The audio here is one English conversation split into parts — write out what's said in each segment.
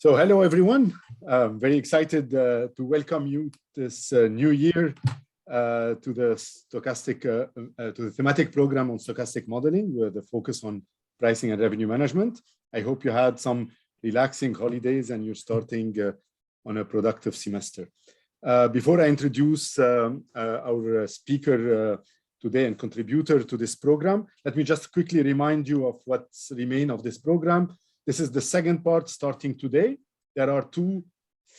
So hello, everyone. I'm very excited to welcome you this new year to the thematic program on stochastic modeling with the focus on pricing and revenue management. I hope you had some relaxing holidays and you're starting on a productive semester. Before I introduce our speaker today and contributor to this program, let me just quickly remind you of what's remain of this program. This is the second part starting today. There are two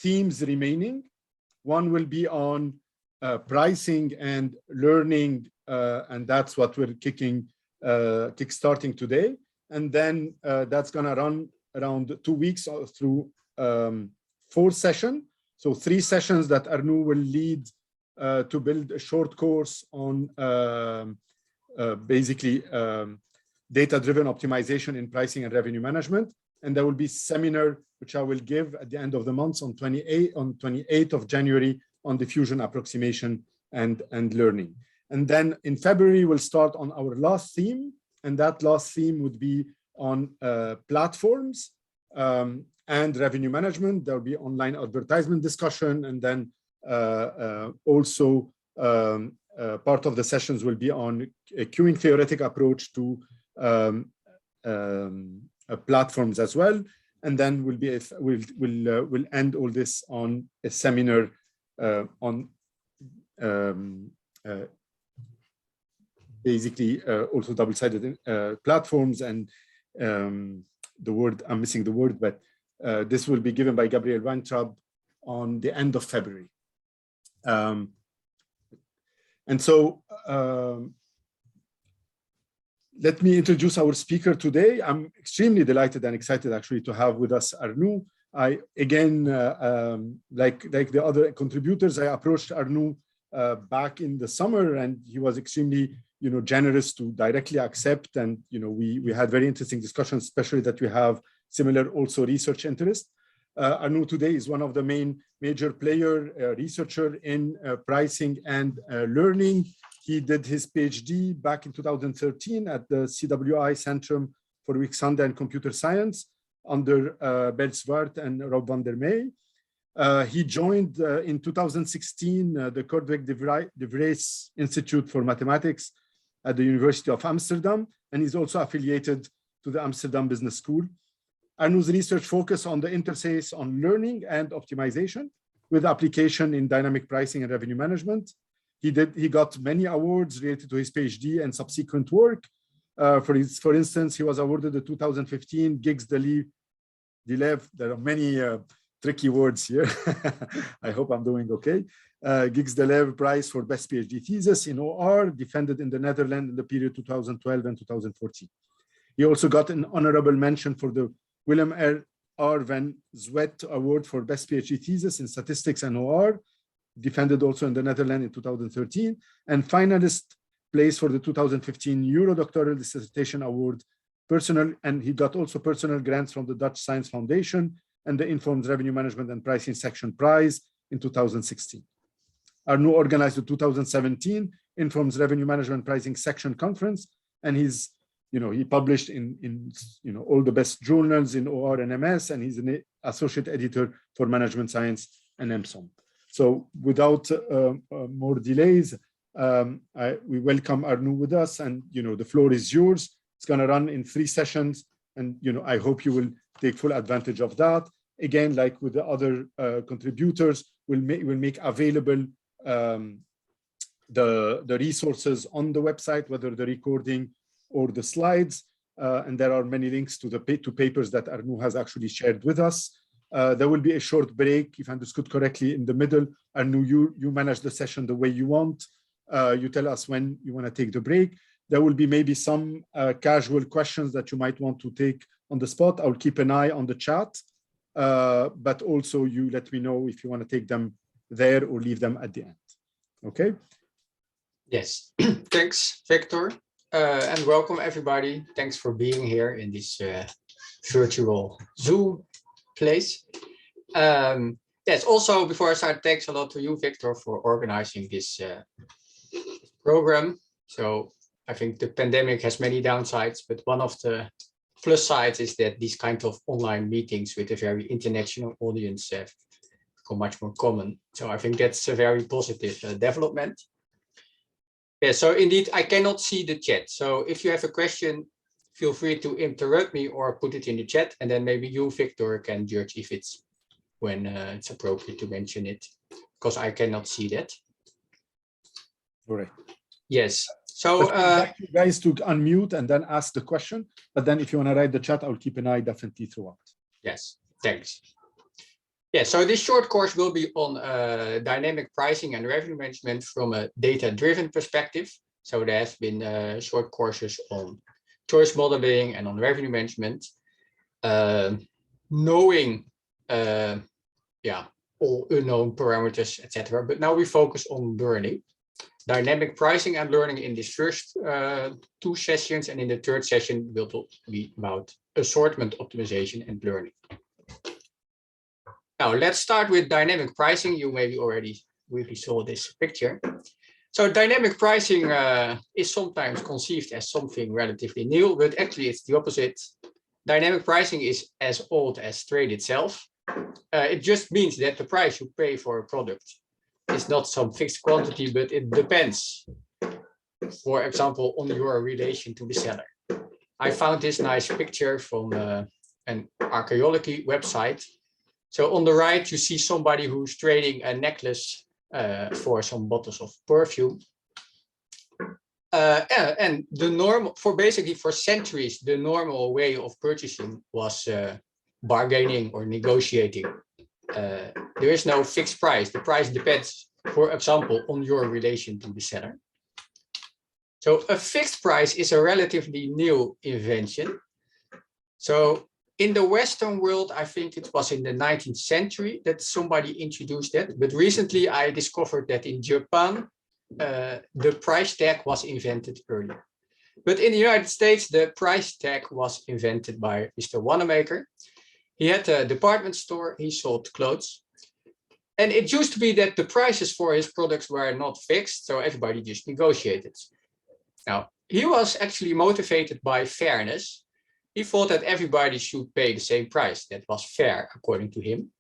themes remaining. One will be on pricing and learning, and that's what we're kickstarting today. And then that's gonna run around 2 weeks through 4 sessions. So 3 sessions that Arnoud will lead to build a short course on basically data-driven optimization in pricing and revenue management. And there will be seminar, which I will give at the end of the month on 28th of January on diffusion approximation and learning. And then in February, we'll start on our last theme. And that last theme would be on platforms and revenue management. There will be online advertisement discussion. And then also part of the sessions will be on a queuing theoretic approach to platforms as well, and then we'll end all this on a seminar on basically also double-sided platforms and the word, I'm missing the word, but this will be given by Gabriel Weintraub on the end of February. And so let me introduce our speaker today. I'm extremely delighted and excited actually to have with us Arnoud. I, again, like the other contributors, I approached Arnoud back in the summer and he was extremely, generous to directly accept. And, we had very interesting discussions, especially that we have similar also research interest. Arnoud today is one of the major researcher in pricing and learning. He did his PhD back in 2013 at the CWI Centrum for Wiskunde and Computer Science under Bert Zwart and Rob van der Meij. He joined in 2016 the Kortweg de Vries Institute for Mathematics at the University of Amsterdam, and he's also affiliated to the Amsterdam Business School. Arnoud's research focus on the interface on learning and optimization with application in dynamic pricing and revenue management. He got many awards related to his PhD and subsequent work. For instance, he was awarded the 2015 Giggs de Lev. There are many tricky words here. I hope I'm doing okay. Giggs de Lev Prize for Best PhD Thesis in OR, defended in the Netherlands in the period 2012 and 2014. He also got an honorable mention for the Willem R. van Zwet Award for Best PhD Thesis in Statistics and OR, defended also in the Netherlands in 2013, and finalist place for the 2015 Euro-Doctoral Dissertation Award, and he got also personal grants from the Dutch Science Foundation and the Informed Revenue Management and Pricing Section Prize in 2016. Arnoud organized the 2017 Informed Revenue Management Pricing Section Conference, and he's, he published in all the best journals in OR and MS, and he's an associate editor for Management Science and MSOM. So without more delays, we welcome Arnoud with us, and the floor is yours. It's going to run in 3 sessions, and I hope you will take full advantage of that. Again, like with the other contributors, we'll make available the resources on the website, whether the recording or the slides, and there are many links to the papers that Arnoud has actually shared with us. There will be a short break, if I understood correctly, in the middle. Arnoud, you manage the session the way you want. You tell us when you want to take the break. There will be maybe some casual questions that you might want to take on the spot. I'll keep an eye on the chat, but also you let me know if you want to take them there or leave them at the end. Okay? Yes. Thanks, Victor. And welcome, everybody. Thanks for being here in this virtual Zoom place. Yes, also before I start, thanks a lot to you, Victor, for organizing this program. So I think the pandemic has many downsides, but one of the plus side is that these kind of online meetings with a very international audience have become much more common. So I think that's a very positive development. Yeah, so indeed, I cannot see the chat. So if you have a question, feel free to interrupt me or put it in the chat, and then maybe you, Victor, can judge if it's when it's appropriate to mention it, because I cannot see that. All right. Yes. So I'd like you guys to unmute and then ask the question. But then if you want to write the chat, I'll keep an eye definitely throughout. Yes, thanks. Yeah, so this short course will be on dynamic pricing and revenue management from a data-driven perspective. So there have been short courses on choice modeling and on revenue management, knowing all unknown parameters, etc. But now we focus on learning, dynamic pricing and learning in these first 2 sessions, and in the 3rd session will be about assortment optimization and learning. Now, let's start with dynamic pricing. You maybe already really saw this picture. So dynamic pricing is sometimes conceived as something relatively new, but actually it's the opposite. Dynamic pricing is as old as trade itself. It just means that the price you pay for a product is not some fixed quantity, but it depends, for example, on your relation to the seller. I found this nice picture from an archaeology website. So on the right, you see somebody who's trading a necklace for some bottles of perfume. And the normal, for centuries, the normal way of purchasing was bargaining or negotiating. There is no fixed price. The price depends, for example, on your relation to the seller. So a fixed price is a relatively new invention. So in the Western world, I think it was in the 19th century that somebody introduced that. But recently I discovered that in Japan, the price tag was invented earlier. But in the United States, the price tag was invented by Mr. Wanamaker. He had a department store, he sold clothes. And it used to be that the prices for his products were not fixed, so everybody just negotiated. Now, he was actually motivated by fairness. He thought that everybody should pay the same price. That was fair, according to him.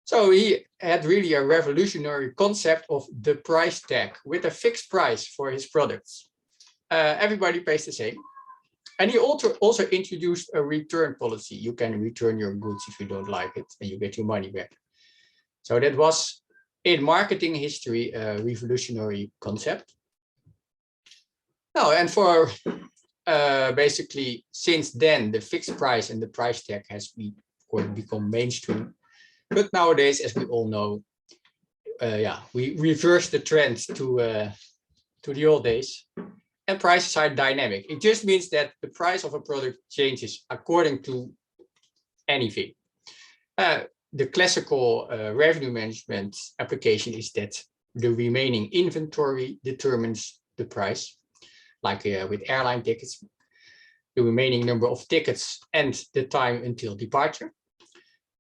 So he had really a revolutionary concept of the price tag with a fixed price for his products. Everybody pays the same. And he also introduced a return policy. You can return your goods if you don't like it, and you get your money back. So that was, in marketing history, a revolutionary concept. Now, and for basically, since then, the fixed price and the price tag has become mainstream. But nowadays, as we all know, we reversed the trend to the old days, and prices are dynamic. It just means that the price of a product changes according to anything. The classical revenue management application is that the remaining inventory determines the price. Like with airline tickets, the remaining number of tickets and the time until departure.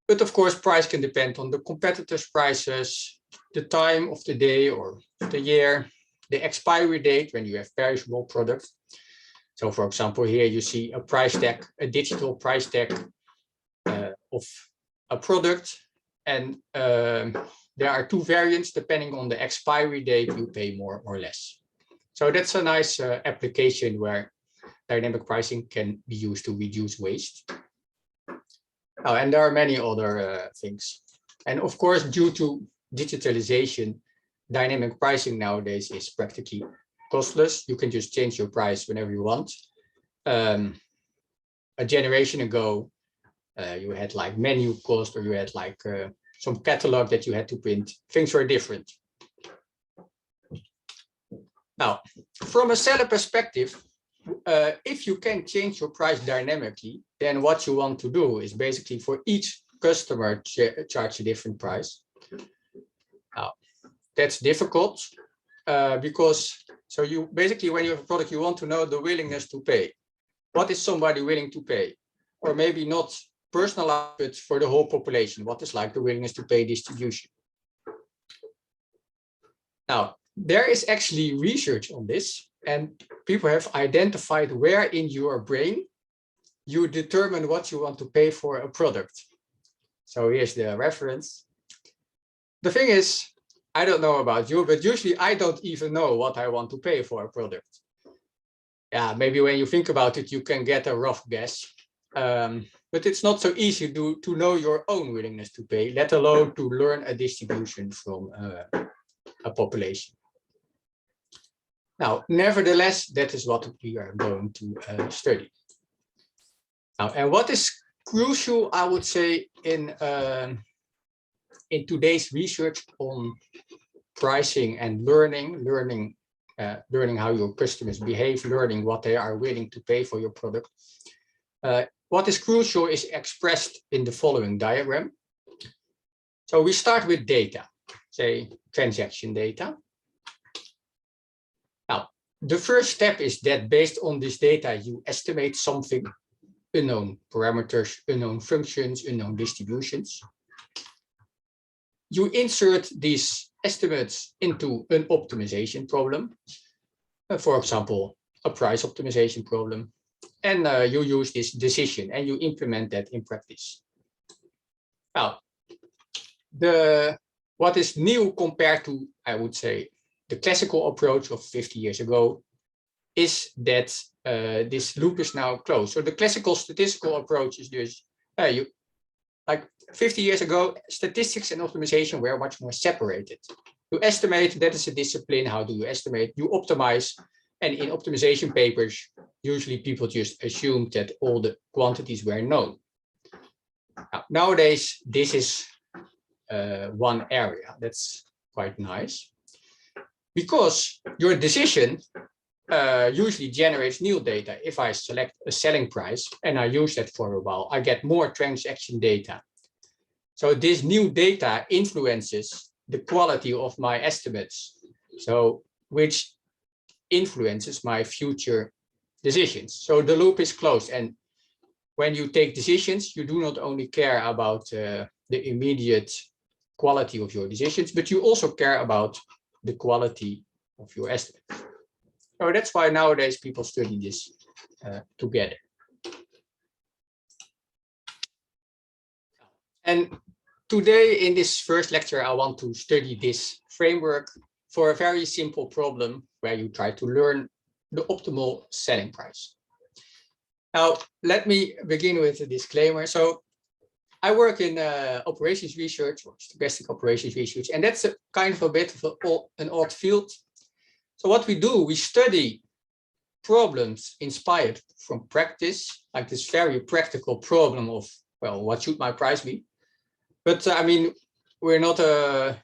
But of course, price can depend on the competitors' prices, the time of the day or the year, the expiry date when you have perishable products. So for example, here you see a price tag, a digital price tag of a product. And there are 2 variants. Depending on the expiry date, you pay more or less. So that's a nice application where dynamic pricing can be used to reduce waste. Oh, and there are many other things. And of course, due to digitalization, dynamic pricing nowadays is practically costless. You can just change your price whenever you want. A generation ago, you had like menu cost, or you had like some catalog that you had to print. Things were different. Now, from a seller perspective, if you can change your price dynamically, then what you want to do is basically for each customer charge a different price. Now, that's difficult because so you basically, when you have a product, you want to know the willingness to pay. What is somebody willing to pay? Or maybe not personalized, but for the whole population. What is like the willingness to pay distribution? Now, there is actually research on this, and people have identified where in your brain you determine what you want to pay for a product. So here's the reference. The thing is, I don't know about you, but usually I don't even know what I want to pay for a product. Yeah, maybe when you think about it, you can get a rough guess. But it's not so easy to know your own willingness to pay, let alone to learn a distribution from a population. Now, nevertheless, that is what we are going to study. Now, and what is crucial, I would say, in today's research on pricing and learning how your customers behave, learning what they are willing to pay for your product. What is crucial is expressed in the following diagram. So we start with data, say transaction data. Now, the first step is that based on this data, you estimate something, unknown parameters, unknown functions, unknown distributions. You insert these estimates into an optimization problem, for example, a price optimization problem, and you use this decision and you implement that in practice. Now, what is new compared to, I would say, the classical approach of 50 years ago is that this loop is now closed. So the classical statistical approach is just, like 50 years ago, statistics and optimization were much more separated. You estimate, that is a discipline. How do you estimate? You optimize. And in optimization papers, usually people just assume that all the quantities were known. Nowadays, this is one area that's quite nice, because your decision usually generates new data. If I select a selling price and I use that for a while, I get more transaction data. So this new data influences the quality of my estimates, so which influences my future decisions. So the loop is closed. And when you take decisions, you do not only care about the immediate quality of your decisions, but you also care about the quality of your estimates. So that's why nowadays people study this together. And today in this first lecture, I want to study this framework for a very simple problem where you try to learn the optimal selling price. Now, let me begin with a disclaimer. So I work in operations research, or stochastic operations research, and that's a kind of a bit of an odd field. So what we do, we study problems inspired from practice, like this very practical problem of, well, what should my price be? But I mean, we're not a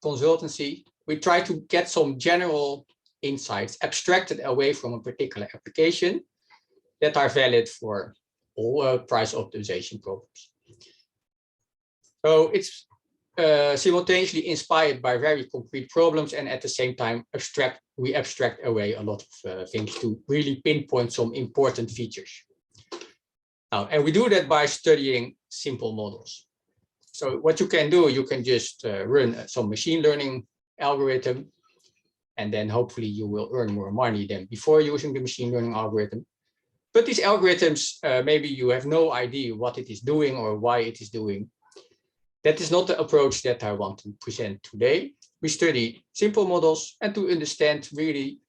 consultancy. We try to get some general insights abstracted away from a particular application that are valid for all price optimization problems. So it's simultaneously inspired by very concrete problems, and at the same time we abstract away a lot of things to really pinpoint some important features. Now, and we do that by studying simple models. So what you can do, you can just run some machine learning algorithm, and then hopefully you will earn more money than before using the machine learning algorithm. But these algorithms, maybe you have no idea what it is doing or why it is doing. That is not the approach that I want to present today. We study simple models and to understand really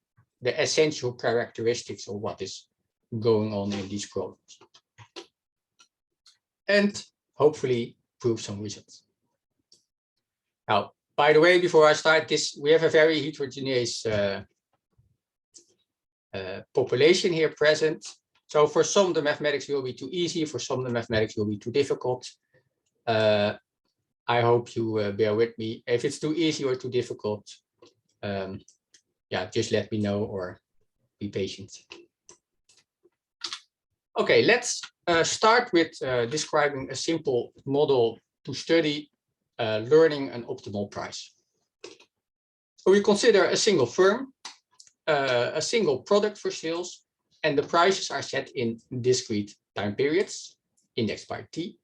the essential characteristics of what is going on in these problems. And hopefully prove some results. Now, by the way, before I start this, we have a very heterogeneous population here present. So for some, the mathematics will be too easy. For some, the mathematics will be too difficult. I hope you bear with me. If it's too easy or too difficult, yeah, just let me know or be patient. Okay, let's start with describing a simple model to study learning an optimal price. So we consider a single firm, a single product for sales, and the prices are set in discrete time periods, indexed by T.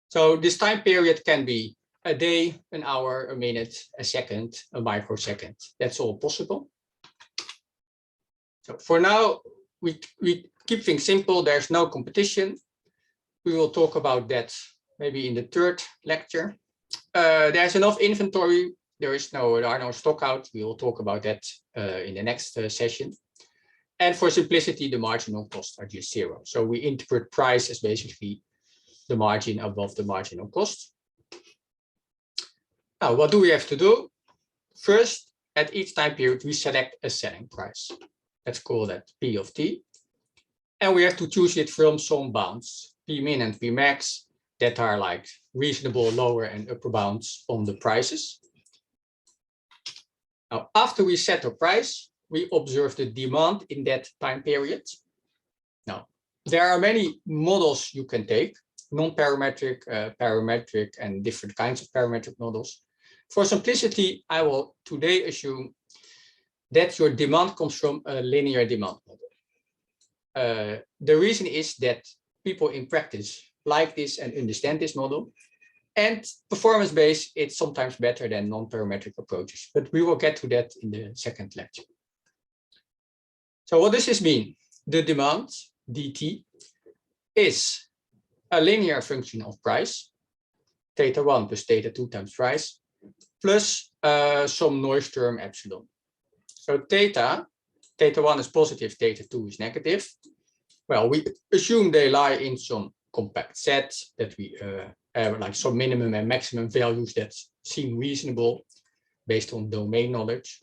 So this time period can be a day, an hour, a minute, a second, a microsecond. That's all possible. So for now, we keep things simple. There's no competition. We will talk about that maybe in the third lecture. There's enough inventory. There are no stock out. We will talk about that in the next session. And for simplicity, the marginal costs are just zero. So we interpret price as basically the margin above the marginal cost. Now, what do we have to do? First, at each time period, we select a selling price. Let's call that P of T. And we have to choose it from some bounds, P min and P max, that are like reasonable lower and upper bounds on the prices. Now, after we set a price, we observe the demand in that time period. Now, there are many models you can take, non-parametric, parametric, and different kinds of parametric models. For simplicity, I will today assume that your demand comes from a linear demand model. The reason is that people in practice like this and understand this model. And performance-based, it's sometimes better than non-parametric approaches, but we will get to that in the second lecture. So what does this mean? The demand, dt, is a linear function of price, theta 1 plus theta 2 times price, plus some noise term epsilon. So theta 1 is positive, theta 2 is negative. Well, we assume they lie in some compact set that we have like some minimum and maximum values that seem reasonable based on domain knowledge.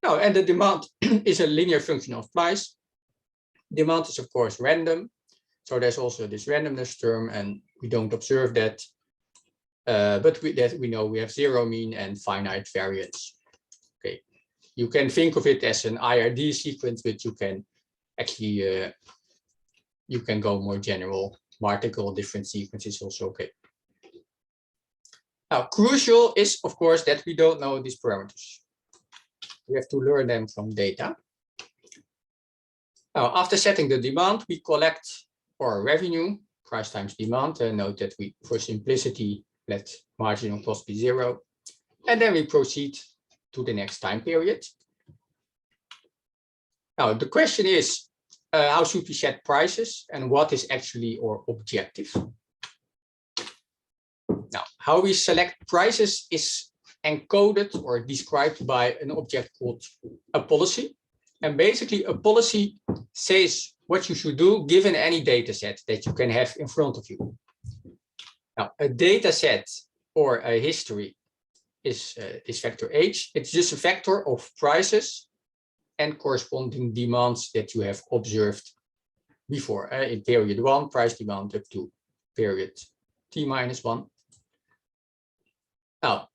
Now, and the demand is a linear function of price. Demand is, of course, random. So there's also this randomness term, and we don't observe that. But we know we have zero mean and finite variance. Okay, you can think of it as an IRD sequence, but you can actually you can go more general. Multiple different sequences also okay. Now, crucial is, of course, that we don't know these parameters. We have to learn them from data. Now, after setting the demand, we collect our revenue, price times demand, and note that we, for simplicity, let marginal cost be zero. And then we proceed to the next time period. Now, the question is, how should we set prices and what is actually our objective? Now, how we select prices is encoded or described by an object called a policy. And basically, a policy says what you should do given any data set that you can have in front of you. Now, a data set or a history is this vector H. It's just a vector of prices and corresponding demands that you have observed before. In period 1, price demand up to period T minus 1. Now,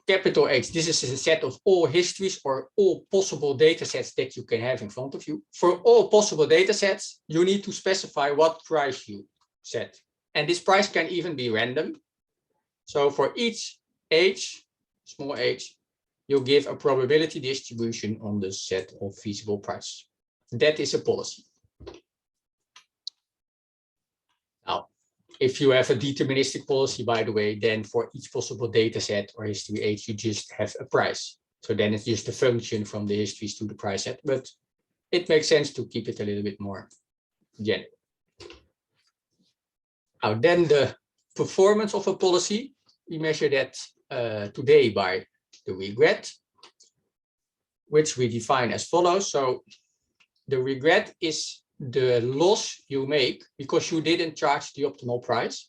capital H, this is a set of all histories or all possible data sets that you can have in front of you. For all possible data sets, you need to specify what price you set. And this price can even be random. So for each H, small h, you give a probability distribution on the set of feasible price. That is a policy. Now, if you have a deterministic policy, by the way, then for each possible data set or history H, you just have a price. So then it's just a function from the histories to the price set, but it makes sense to keep it a little bit more general. Now, then the performance of a policy, we measure that today by the regret, which we define as follows. So the regret is the loss you make because you didn't charge the optimal price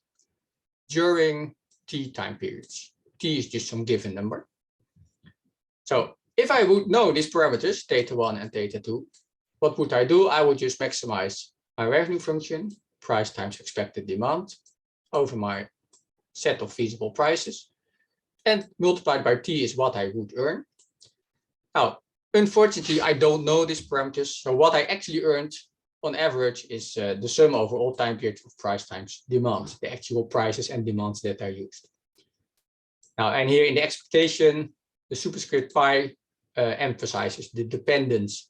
during T time periods. T is just some given number. So if I would know these parameters, theta 1 and theta 2, what would I do? I would just maximize my revenue function, price times expected demand, over my set of feasible prices, and multiplied by T is what I would earn. Now, unfortunately, I don't know these parameters. So what I actually earned on average is the sum over all time periods of price times demand, the actual prices and demands that are used. Now, and here in the expectation, the superscript pi emphasizes the dependence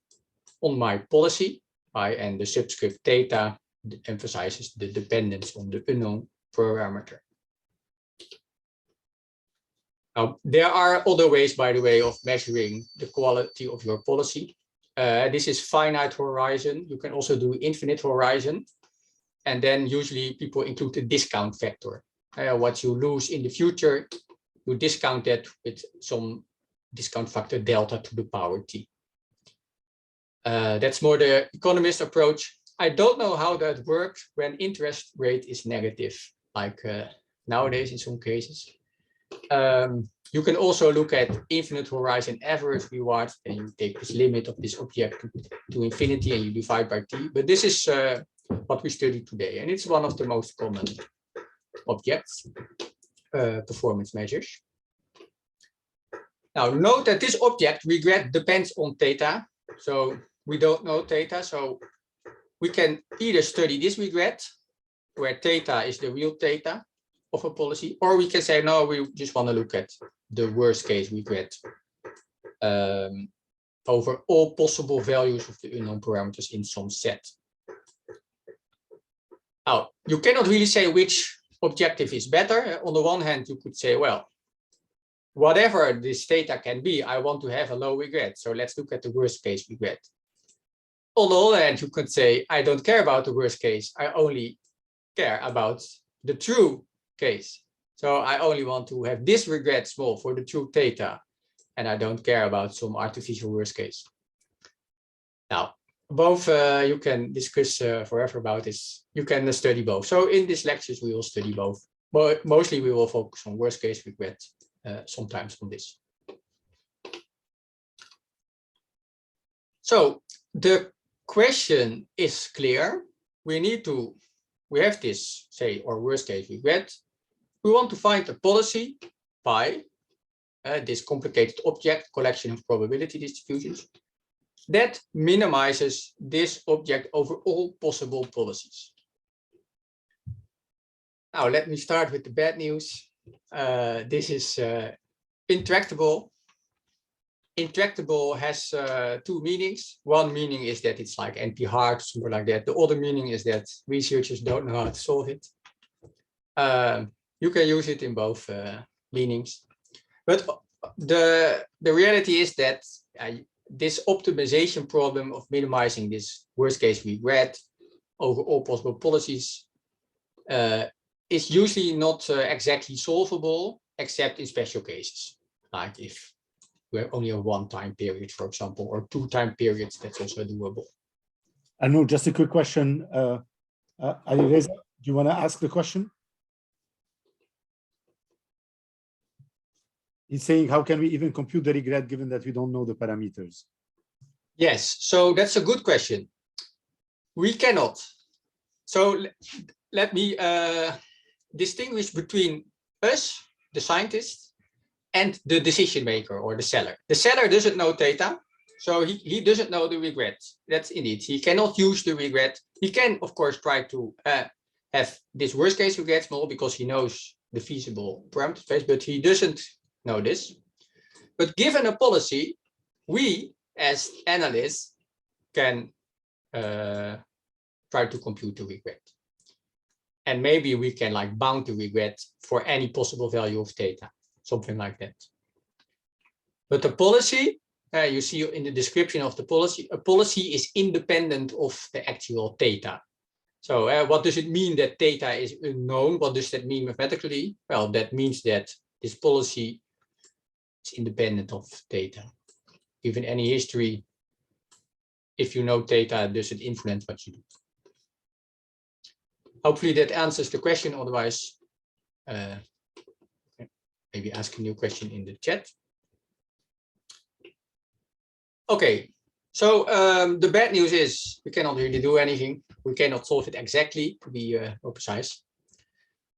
on my policy, pi, and the subscript theta emphasizes the dependence on the unknown parameter. Now, there are other ways, by the way, of measuring the quality of your policy. This is finite horizon. You can also do infinite horizon. And then usually people include a discount factor. What you lose in the future, you discount that with some discount factor delta to the power t. That's more the economist approach. I don't know how that works when interest rate is negative, like nowadays in some cases. You can also look at infinite horizon average reward, and you take this limit of this object to infinity and you divide by t. But this is what we study today, and it's one of the most common objects, performance measures. Now note that this object regret depends on theta, so we don't know theta, so we can either study this regret, where theta is the real theta of a policy, or we can say, no, we just want to look at the worst case regret over all possible values of the unknown parameters in some set. Now, you cannot really say which objective is better. On the one hand, you could say, well, whatever this theta can be, I want to have a low regret. So let's look at the worst case regret. On the other hand, you could say, I don't care about the worst case. I only care about the true case. So I only want to have this regret small for the true theta, and I don't care about some artificial worst case. Now, both you can discuss forever about this. You can study both. So in these lectures, we will study both. But mostly we will focus on worst case regret, sometimes on this. So the question is clear. We have this, say, or worst case regret. We want to find a policy by this complicated object collection of probability distributions that minimizes this object over all possible policies. Now, let me start with the bad news. This is intractable. Intractable has two meanings. One meaning is that it's like NP-hard, something like that. The other meaning is that researchers don't know how to solve it. You can use it in both meanings. But the reality is that this optimization problem of minimizing this worst case regret over all possible policies is usually not exactly solvable, except in special cases, like if we have only a one-time period, for example, or two-time periods, that's also doable. Arnoud, just a quick question. Alireza, do you want to ask the question? He's saying, how can we even compute the regret given that we don't know the parameters? Yes, so that's a good question. We cannot. So let me distinguish between us, the scientist, and the decision maker or the seller. The seller doesn't know theta, so he doesn't know the regret. That's indeed, he cannot use the regret. He can, of course, try to have this worst case regret small because he knows the feasible parameter space, but he doesn't know this. But given a policy, we as analysts can try to compute the regret. And maybe we can like bound the regret for any possible value of theta, something like that. But the policy, you see in the description of the policy, a policy is independent of the actual theta. So what does it mean that theta is unknown? What does that mean mathematically? Well, that means that this policy is independent of theta. Given any history, if you know theta, does it influence what you do? Hopefully that answers the question. Otherwise, maybe ask a new question in the chat. Okay, so the bad news is we cannot really do anything. We cannot solve it exactly, to be more precise.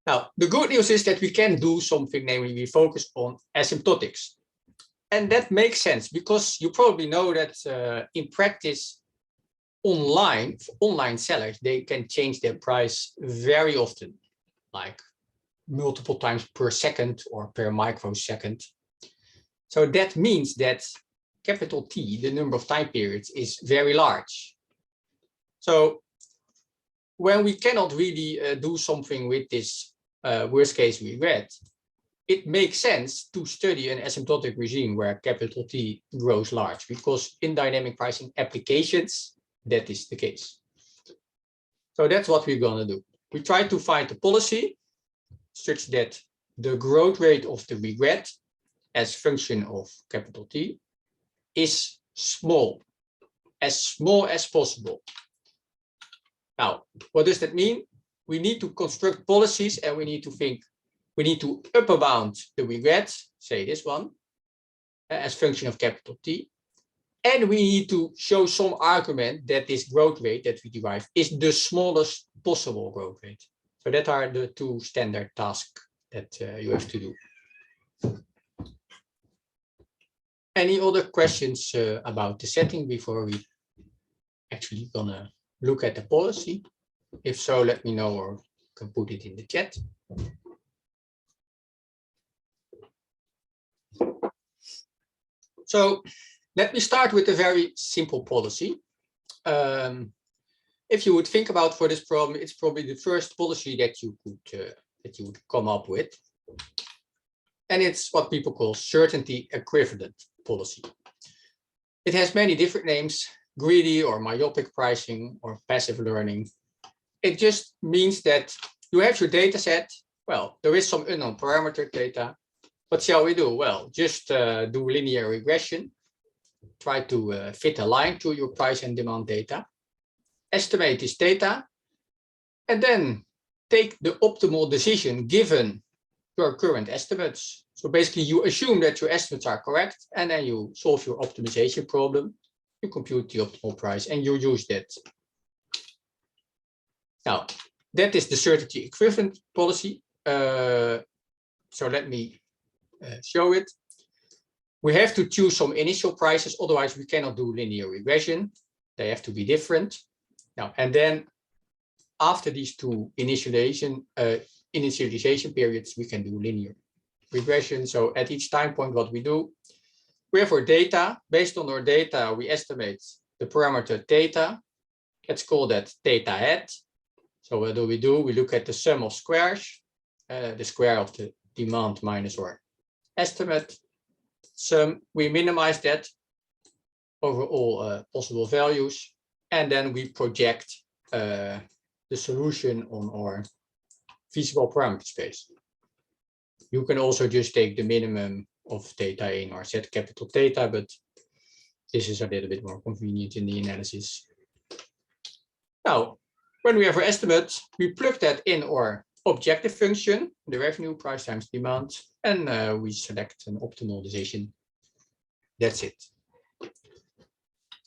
Now, the good news is that we can do something, namely we focus on asymptotics. And that makes sense because you probably know that in practice, online sellers, they can change their price very often, like multiple times per second or per microsecond. So that means that capital T, the number of time periods, is very large. So when we cannot really do something with this worst case regret, it makes sense to study an asymptotic regime where capital T grows large, because in dynamic pricing applications, that is the case. So that's what we're going to do. We try to find a policy such that the growth rate of the regret as function of capital T is small as possible. Now, what does that mean? We need to construct policies, and we need to think, we need to upper bound the regret, say this one, as function of capital T. And we need to show some argument that this growth rate that we derive is the smallest possible growth rate. So that are the two standard tasks that you have to do. Any other questions about the setting before we actually gonna look at the policy? If so, let me know, or you can put it in the chat. So let me start with a very simple policy. If you would think about for this problem, it's probably the first policy that you would come up with, and it's what people call certainty equivalent policy. It has many different names: greedy or myopic pricing or passive learning. It just means that you have your data set. Well, there is some unknown parameter data. What shall we do? Well, just do linear regression. Try to fit a line to your price and demand data. Estimate this data, and then take the optimal decision given your current estimates. So basically, you assume that your estimates are correct, and then you solve your optimization problem. You compute the optimal price, and you use that. Now, that is the certainty equivalent policy. So let me show it. We have to choose some initial prices, otherwise we cannot do linear regression. They have to be different. Now, and then after these two initialization periods, we can do linear regression. So at each time point, what we do, we have our data. Based on our data, we estimate the parameter theta. Let's call that theta hat. So what do? We look at the sum of squares, the square of the demand minus our estimate sum. We minimize that over all possible values, and then we project the solution on our feasible parameter space. You can also just take the minimum of theta in our set capital theta, but this is a little bit more convenient in the analysis. Now, when we have our estimate, we plug that in our objective function, the revenue price times demand, and we select an optimal decision. That's it.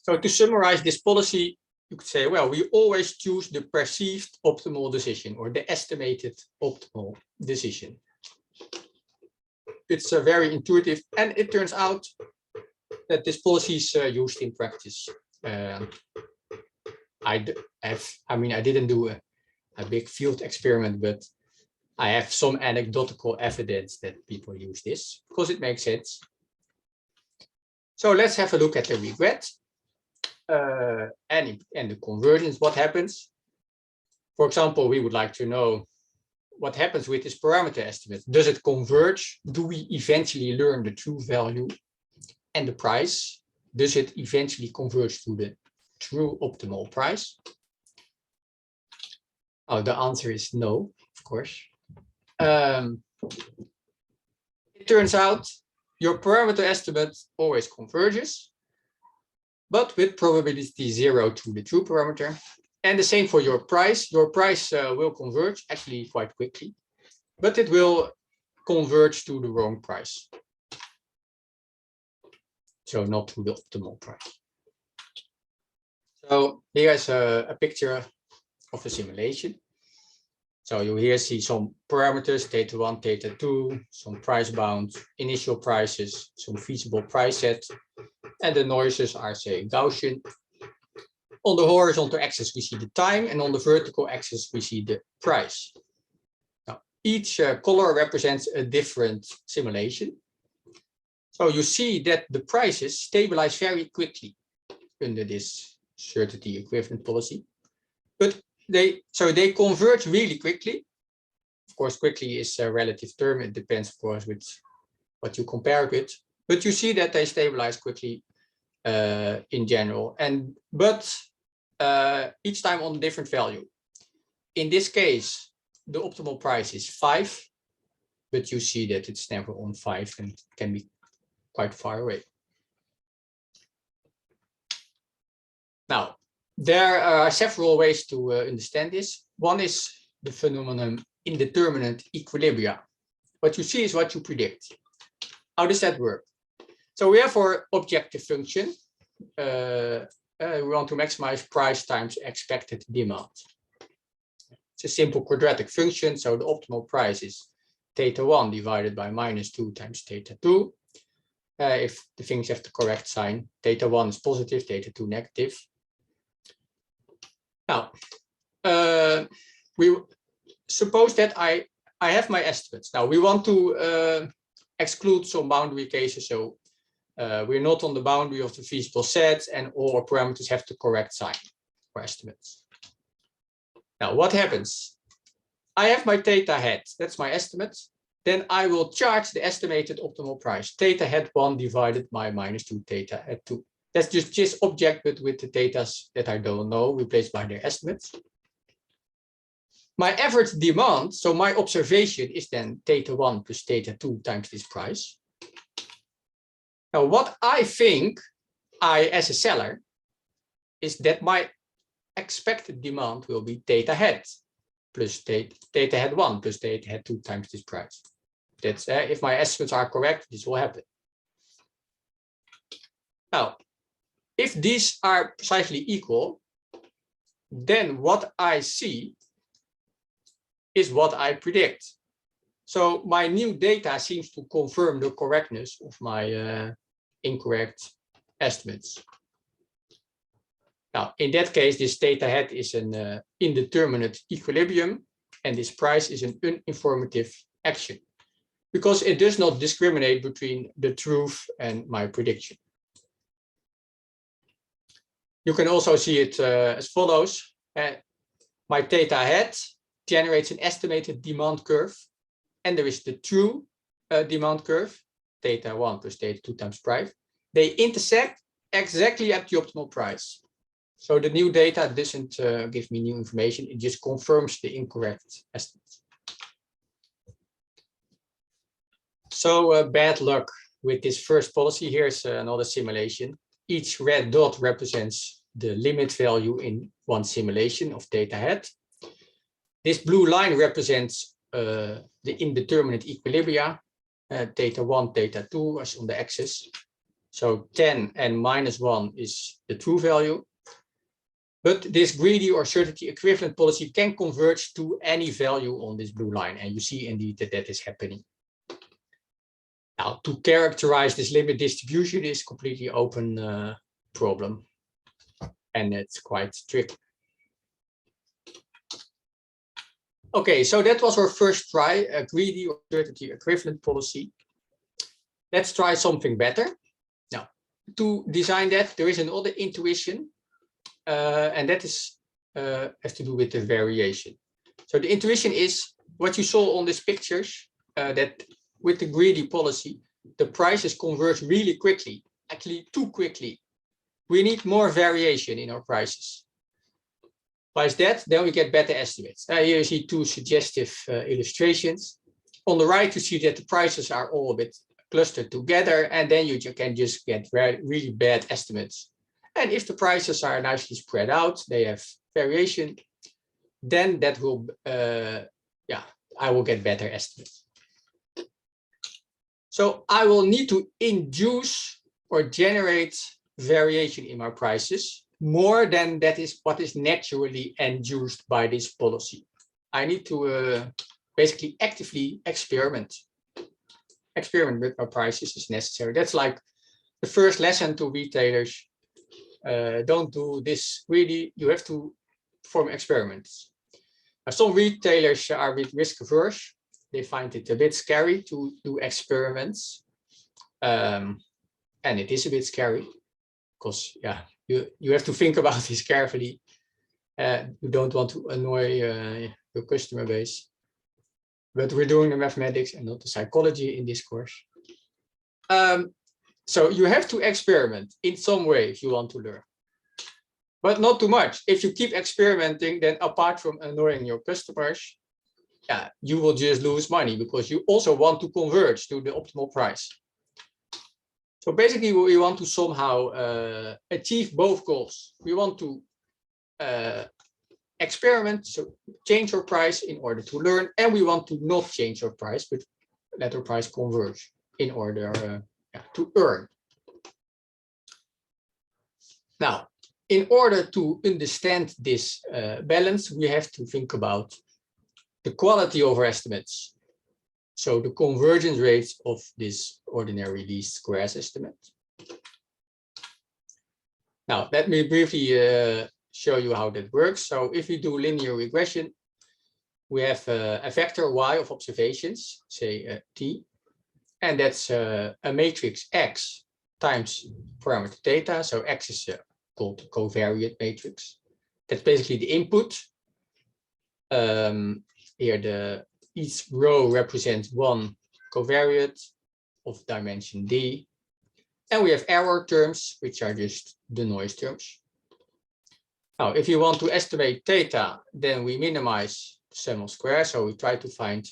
So to summarize this policy, you could say, well, we always choose the perceived optimal decision, or the estimated optimal decision. It's very intuitive, and it turns out that this policy is used in practice. I didn't do a big field experiment, but I have some anecdotal evidence that people use this because it makes sense. So let's have a look at the regret and the convergence. What happens? For example, we would like to know what happens with this parameter estimate. Does it converge? Do we eventually learn the true value and the price? Does it eventually converge to the true optimal price? Oh, the answer is no, of course. It turns out your parameter estimate always converges, but with probability 0 to the true parameter. And the same for your price. Your price will converge actually quite quickly, but it will converge to the wrong price. So not to the optimal price. So here's a picture of a simulation. So you here see some parameters, theta 1, theta 2, some price bound, initial prices, some feasible price set, and the noises are, say, Gaussian. On the horizontal axis, we see the time, and on the vertical axis, we see the price. Now, each color represents a different simulation. So you see that the prices stabilize very quickly under this certainty equivalent policy, but they converge really quickly. Of course, quickly is a relative term. It depends, of course, with what you compare it with. But you see that they stabilize quickly in general. But each time on a different value. In this case, the optimal price is 5, but you see that it's never on 5 and can be quite far away. Now, there are several ways to understand this. One is the phenomenon indeterminate equilibria. What you see is what you predict. How does that work? So we have our objective function. We want to maximize price times expected demand. It's a simple quadratic function, so the optimal price is θ1 divided by -2 times θ2. If the things have the correct sign, θ1 is positive, θ2 negative. Now, we suppose that I have my estimates. Now we want to exclude some boundary cases, so we're not on the boundary of the feasible set, and all our parameters have the correct sign for estimates. Now, what happens? I have my theta hat, that's my estimate. Then I will charge the estimated optimal price, theta hat 1 divided by -2 theta hat 2. That's just object, but with the thetas that I don't know, replaced by their estimates. My average demand, so my observation, is then θ1 plus θ2 times this price. Now, what I think, as a seller, is that my expected demand will be theta hat plus theta hat 1 plus theta hat 2 times this price. That's if my estimates are correct, this will happen. Now, if these are precisely equal, then what I see is what I predict. So my new data seems to confirm the correctness of my incorrect estimates. Now, in that case, this theta hat is an indeterminate equilibrium, and this price is an uninformative action, because it does not discriminate between the truth and my prediction. You can also see it as follows. My theta hat generates an estimated demand curve, and there is the true demand curve, θ1 plus θ2 times price. They intersect exactly at the optimal price. So the new data doesn't give me new information, it just confirms the incorrect estimate. So bad luck with this first policy. Here's another simulation. Each red dot represents the limit value in one simulation of theta hat. This blue line represents the indeterminate equilibria, θ1, θ2 as on the axis. So 10 and -1 is the true value. But this greedy or certainty equivalent policy can converge to any value on this blue line. And you see indeed that that is happening. Now, to characterize this limit distribution is completely open problem. And it's quite tricky. Okay, so that was our first try, a greedy or certainty equivalent policy. Let's try something better. Now, to design that, there is another intuition, and that is has to do with the variation. So the intuition is what you saw on these pictures, that with the greedy policy, the prices converge really quickly, actually too quickly. We need more variation in our prices. Why is that? Then we get better estimates. Here you see two suggestive illustrations. On the right, you see that the prices are all a bit clustered together, and then you can just get really bad estimates. And if the prices are nicely spread out, they have variation, then that will, I will get better estimates. So I will need to induce or generate variation in my prices more than that is what is naturally induced by this policy. I need to basically actively experiment. Experiment with my prices is necessary. That's like the first lesson to retailers. Don't do this really, you have to perform experiments. Some retailers are a bit risk averse. They find it a bit scary to do experiments. And it is a bit scary because you have to think about this carefully. You don't want to annoy your customer base. but we're doing the mathematics and not the psychology in this course. So you have to experiment in some way if you want to learn, but not too much. If you keep experimenting, then apart from annoying your customers, yeah, you will just lose money because you also want to converge to the optimal price. So basically, we want to somehow achieve both goals. We want to experiment, so change your price in order to learn, and we want to not change your price, but let our price converge in order to earn. Now, in order to understand this balance, we have to think about the quality of our estimates. So the convergence rates of this ordinary least squares estimate. Now, let me briefly show you how that works. So if we do linear regression, we have a vector y of observations, say t, and that's a matrix X times parameter theta. So X is called the covariate matrix. That's basically the input. Here each row represents one covariate of dimension d. And we have error terms, which are just the noise terms. Now, if you want to estimate theta, then we minimize the sum of squares. So we try to find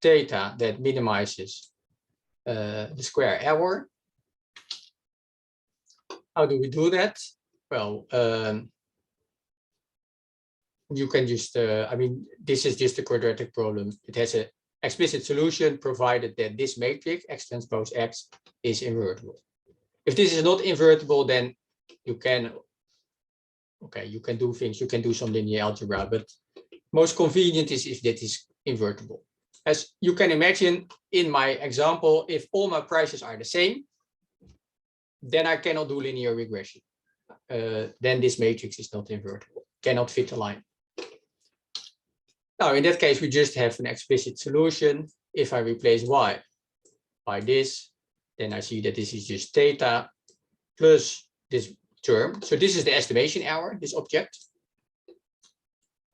theta that minimizes the square error. How do we do that? Well, you can just, I mean, this is just a quadratic problem. It has an explicit solution provided that this matrix, X transpose X, is invertible. If this is not invertible, then you can, okay, you can do things, you can do some linear algebra, but most convenient is if that is invertible. As you can imagine in my example, if all my prices are the same, then I cannot do linear regression. Then this matrix is not invertible, cannot fit a line. Now, in that case, we just have an explicit solution. If I replace y by this, then I see that this is just theta plus this term. So this is the estimation error, this object.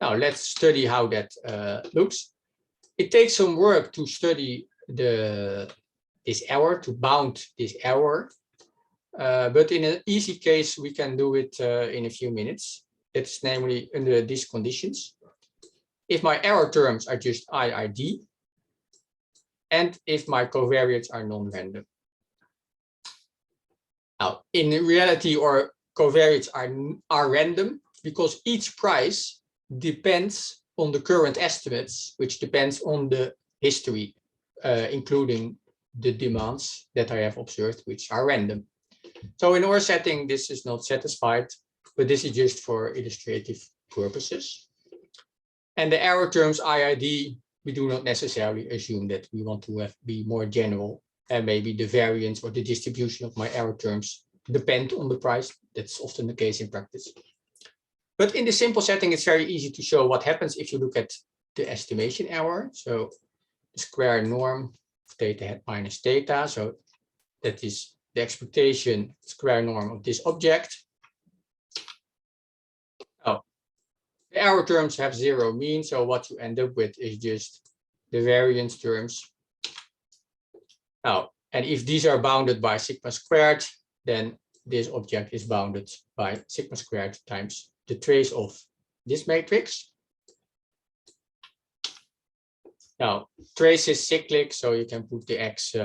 Now, let's study how that looks. It takes some work to study this error, to bound this error. But in an easy case, we can do it in a few minutes. It's namely under these conditions. If my error terms are just IID, and if my covariates are non-random. Now, in reality, our covariates are random because each price depends on the current estimates, which depends on the history, including the demands that I have observed, which are random. So in our setting, this is not satisfied, but this is just for illustrative purposes. And the error terms IID, we do not necessarily assume that we want to be more general, and maybe the variance or the distribution of my error terms depend on the price. That's often the case in practice. But in the simple setting, it's very easy to show what happens if you look at the estimation error. So the square norm of theta hat minus theta. So that is the expectation square norm of this object. Oh, the error terms have zero mean. So what you end up with is just the variance terms. Now, and if these are bounded by sigma squared, then this object is bounded by sigma squared times the trace of this matrix. Now, trace is cyclic, so you can put the x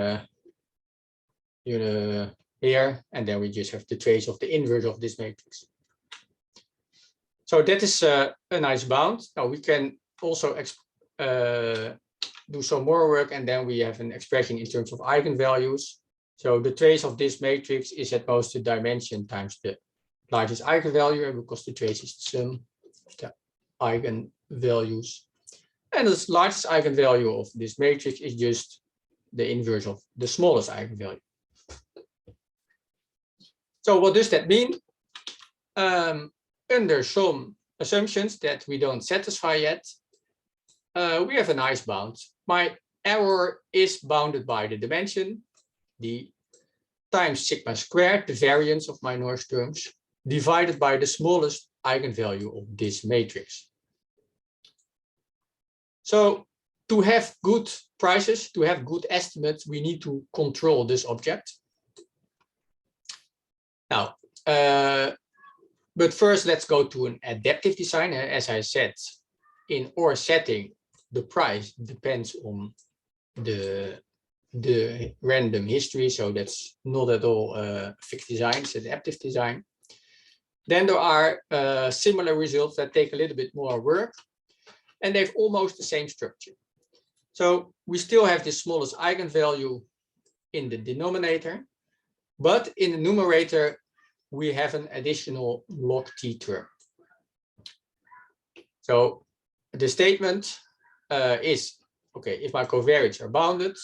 here, and then we just have the trace of the inverse of this matrix. So that is a nice bound. Now we can also do some more work, and then we have an expression in terms of eigenvalues. So the trace of this matrix is at most the dimension times the largest eigenvalue, because the trace is the sum of the eigenvalues. And the largest eigenvalue of this matrix is just the inverse of the smallest eigenvalue. So what does that mean? Under some assumptions that we don't satisfy yet, we have a nice bound. My error is bounded by the dimension, d, times sigma squared, the variance of my North terms, divided by the smallest eigenvalue of this matrix. So to have good prices, to have good estimates, we need to control this object. Now, but first, let's go to an adaptive design. As I said, in our setting, the price depends on the random history, so that's not at all fixed design, it's adaptive design. Then there are similar results that take a little bit more work, and they've almost the same structure. So we still have the smallest eigenvalue in the denominator, but in the numerator, we have an additional log t term. So the statement is, okay, if my covariates are bounded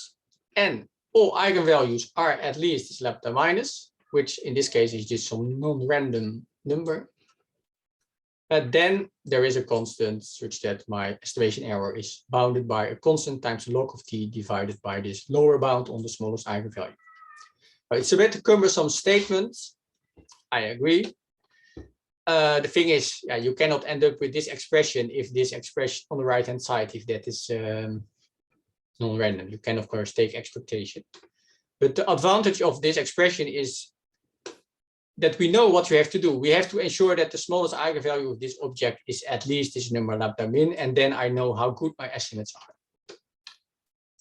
and all eigenvalues are at least this lambda minus, which in this case is just some non-random number, then there is a constant such that my estimation error is bounded by a constant times log of t divided by this lower bound on the smallest eigenvalue. It's a bit cumbersome statement, I agree. The thing is, you cannot end up with this expression if this expression on the right hand side, if that is non-random. You can of course take expectation. But the advantage of this expression is that we know what we have to do. We have to ensure that the smallest eigenvalue of this object is at least this number lambda min, and then I know how good my estimates are.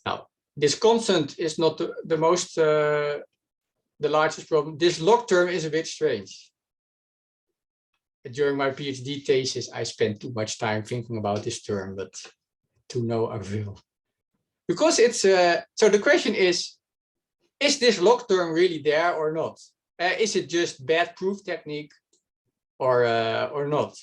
Now, this constant is not the most, the largest problem. This log term is a bit strange. During my PhD thesis, I spent too much time thinking about this term, but to no avail. Because it's, so the question is this log term really there or not? Is it just bad proof technique or not?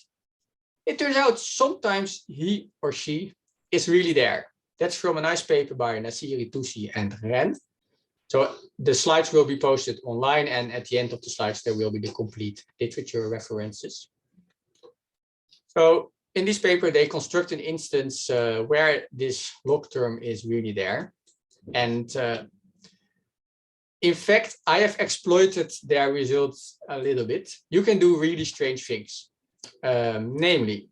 It turns out sometimes he or she is really there. That's from a nice paper by Nassiri, Toussi, and Ren. So the slides will be posted online, and at the end of the slides, there will be the complete literature references. So in this paper, they construct an instance where this log term is really there. And in fact, I have exploited their results a little bit. You can do really strange things. Namely,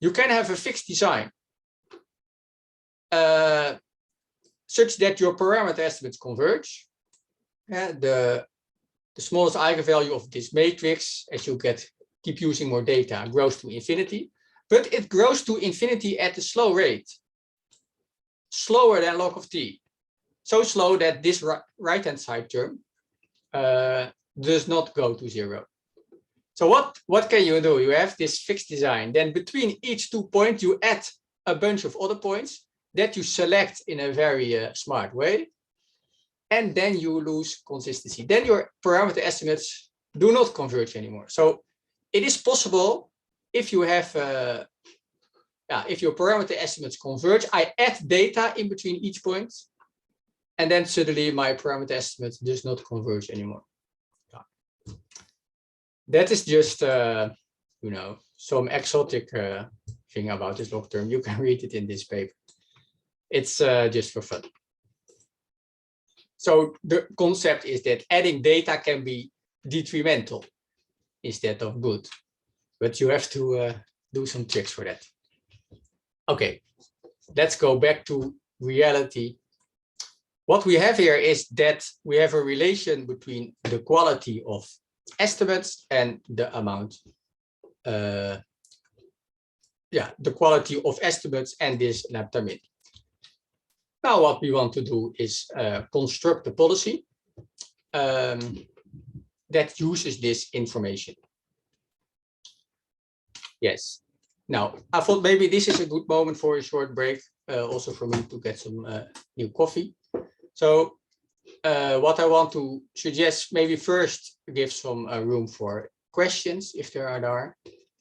you can have a fixed design such that your parameter estimates converge. The smallest eigenvalue of this matrix, as you keep using more data, grows to infinity. But it grows to infinity at a slow rate, slower than log of t. So slow that this right-hand side term does not go to zero. So what can you do? You have this fixed design. Then between each 2 points, you add a bunch of other points that you select in a very smart way. And then you lose consistency. Then your parameter estimates do not converge anymore. So it is possible if you have, if your parameter estimates converge, I add data in between each point. And then suddenly my parameter estimate does not converge anymore. That is just, you know, some exotic thing about this log term. You can read it in this paper. It's just for fun. So the concept is that adding data can be detrimental instead of good. But you have to do some tricks for that. Okay, let's go back to reality. What we have here is that we have a relation between the quality of estimates and the amount, the quality of estimates and this lambda min. Now what we want to do is construct a policy that uses this information. Yes. Now, I thought maybe this is a good moment for a short break, also for me to get some new coffee. So what I want to suggest, maybe first give some room for questions if there are.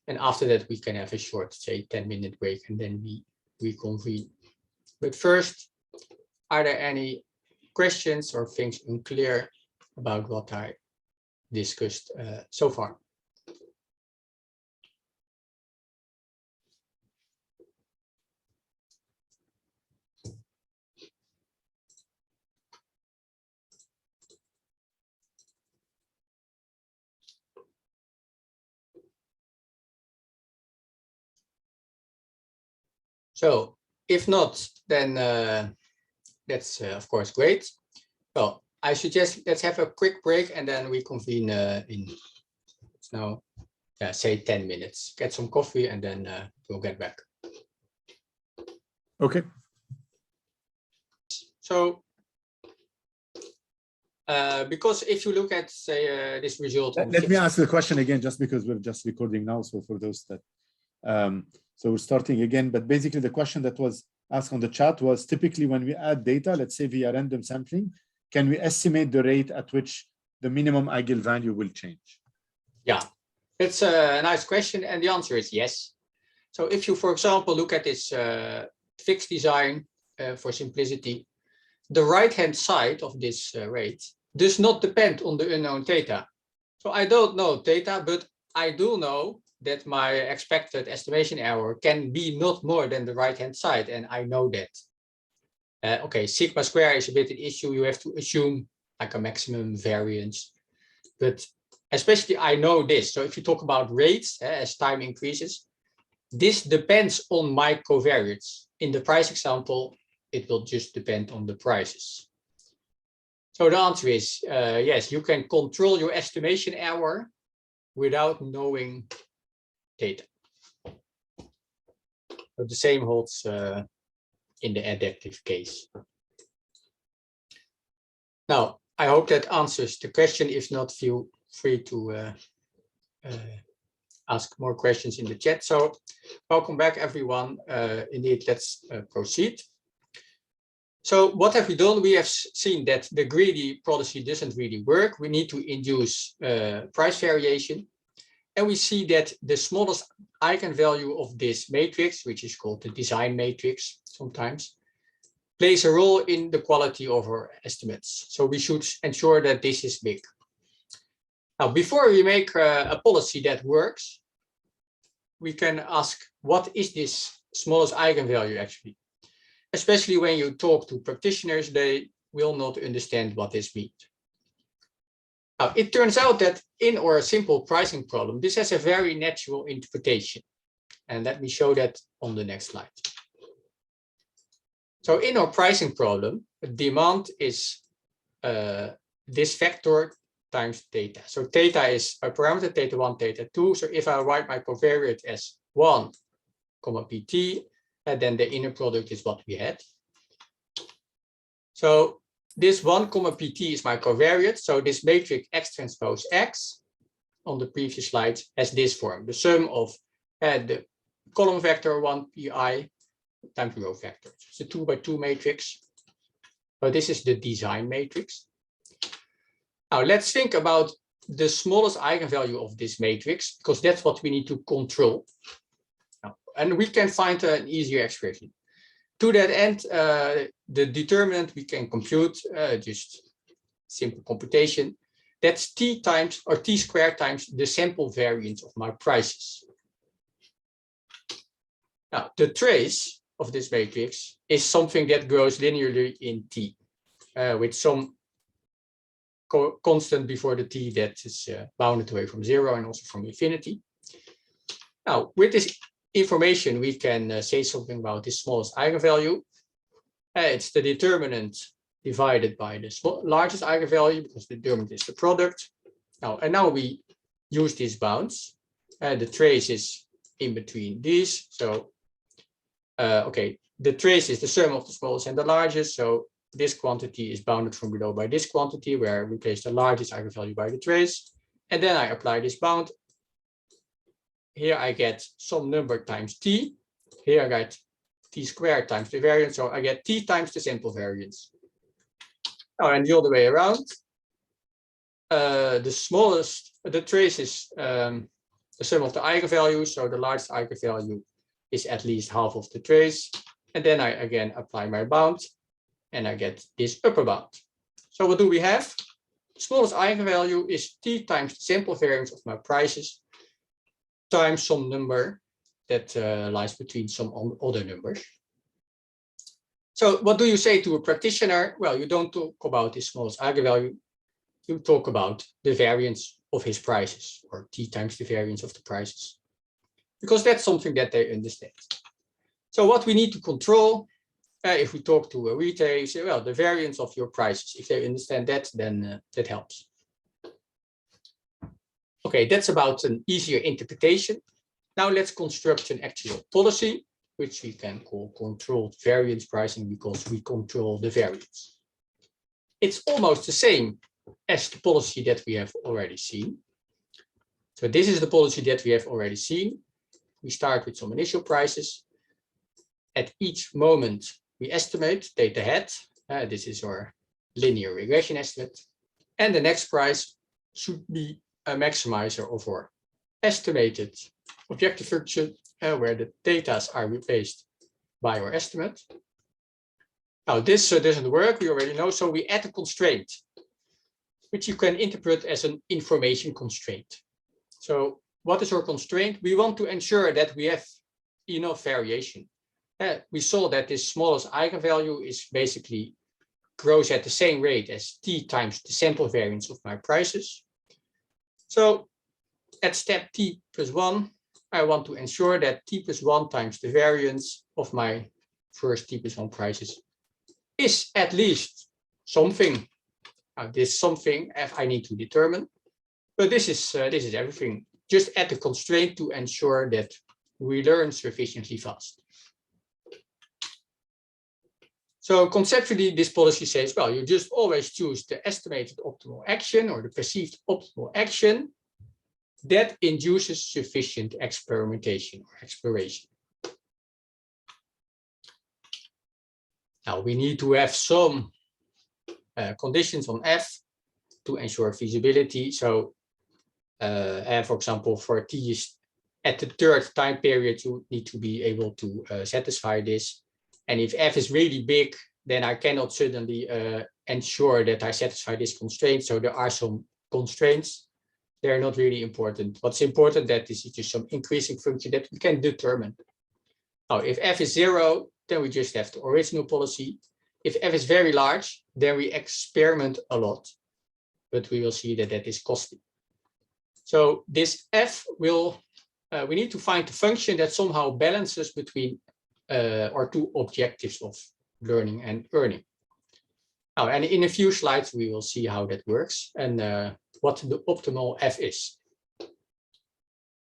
And after that, we can have a short, say, 10-minute break, and then we reconvene. But first, are there any questions or things unclear about what I discussed so far? So If not, then that's of course great. Well, I suggest let's have a quick break and then we convene in now, say 10 minutes. Get some coffee and then we'll get back. Okay. So, because if you look at, say, this result. Let me ask the question again, just because we're just recording now. So for those that, so we're starting again, but basically the question that was asked on the chat was typically when we add data, let's say via random sampling, can we estimate the rate at which the minimum eigenvalue will change? Yeah, it's a nice question. And the answer is yes. So if you, for example, look at this fixed design for simplicity, the right-hand side of this rate does not depend on the unknown theta. So I don't know theta, but I do know that my expected estimation error can be not more than the right-hand side, and I know that. Okay, sigma square is a bit an issue. You have to assume like a maximum variance, but especially I know this. So if you talk about rates as time increases, this depends on my covariates. In the price example, it will just depend on the prices. So the answer is yes, you can control your estimation error without knowing data. But the same holds in the adaptive case. Now, I hope that answers the question. If not, feel free to ask more questions in the chat. So welcome back, everyone. Indeed, let's proceed. So what have we done? We have seen that the greedy policy doesn't really work. We need to induce price variation. And we see that the smallest eigenvalue of this matrix, which is called the design matrix sometimes, plays a role in the quality of our estimates. So we should ensure that this is big. Now, before we make a policy that works, we can ask, what is this smallest eigenvalue actually? Especially when you talk to practitioners, they will not understand what this means. Now, it turns out that in our simple pricing problem, this has a very natural interpretation. And let me show that on the next slide. So in our pricing problem, demand is this vector times theta. So theta is a parameter, theta 1, theta 2. So if I write my covariate as 1, pt, and then the inner product is what we had. So this 1, pt is my covariate. So this matrix X transpose X on the previous slide has this form, the sum of the column vector 1 pi times the row vector. It's a 2 by 2 matrix. So this is the design matrix. Now let's think about the smallest eigenvalue of this matrix, because that's what we need to control. And we can find an easier expression. To that end, the determinant we can compute, just simple computation, that's t times or t squared times the sample variance of my prices. Now, the trace of this matrix is something that grows linearly in t, with some constant before the t that is bounded away from 0 and also from infinity. Now, with this information, we can say something about the smallest eigenvalue. It's the determinant divided by the largest eigenvalue, because the determinant is the product. Now we use these bounds. The trace is in between these. So, okay, the trace is the sum of the smallest and the largest. So this quantity is bounded from below by this quantity, where I replace the largest eigenvalue by the trace. And then I apply this bound. Here I get some number times t. Here I get t squared times the variance. So I get t times the sample variance. And the other way around. The trace is the sum of the eigenvalues. So the largest eigenvalue is at least half of the trace. And then I again apply my bound. And I get this upper bound. So what do we have? The smallest eigenvalue is t times the sample variance of my prices times some number that lies between some other numbers. So what do you say to a practitioner? Well, you don't talk about the smallest eigenvalue. You talk about the variance of his prices, or t times the variance of the prices, because that's something that they understand. So what we need to control, if we talk to a retailer, you say, well, the variance of your prices. If they understand that, then that helps. Okay, that's about an easier interpretation. Now let's construct an actual policy, which we can call controlled variance pricing because we control the variance. It's almost the same as the policy that we have already seen. So this is the policy that we have already seen. We start with some initial prices. At each moment, we estimate data ahead. This is our linear regression estimate. And the next price should be a maximizer of our estimated objective function, where the data are replaced by our estimate. Now this doesn't work, we already know, so we add a constraint, which you can interpret as an information constraint. So what is our constraint? We want to ensure that we have enough variation. We saw that this smallest eigenvalue is basically grows at the same rate as t times the sample variance of my prices. So at step t plus 1, I want to ensure that t plus 1 times the variance of my first t plus 1 prices is at least something. Now, this something I need to determine, but this is everything. Just add a constraint to ensure that we learn sufficiently fast. So conceptually, this policy says, well, you just always choose the estimated optimal action or the perceived optimal action that induces sufficient experimentation or exploration. Now we need to have some conditions on F to ensure feasibility. So for example, for T is at the third time period, you need to be able to satisfy this. And if F is really big, then I cannot suddenly ensure that I satisfy this constraint. So there are some constraints. They're not really important. What's important that this is just some increasing function that we can determine. Now, if F is 0, then we just have the original policy. If F is very large, then we experiment a lot, but we will see that that is costly. So this F will, we need to find a function that somehow balances between our two objectives of learning and earning. Now, and in a few slides, we will see how that works and what the optimal F is.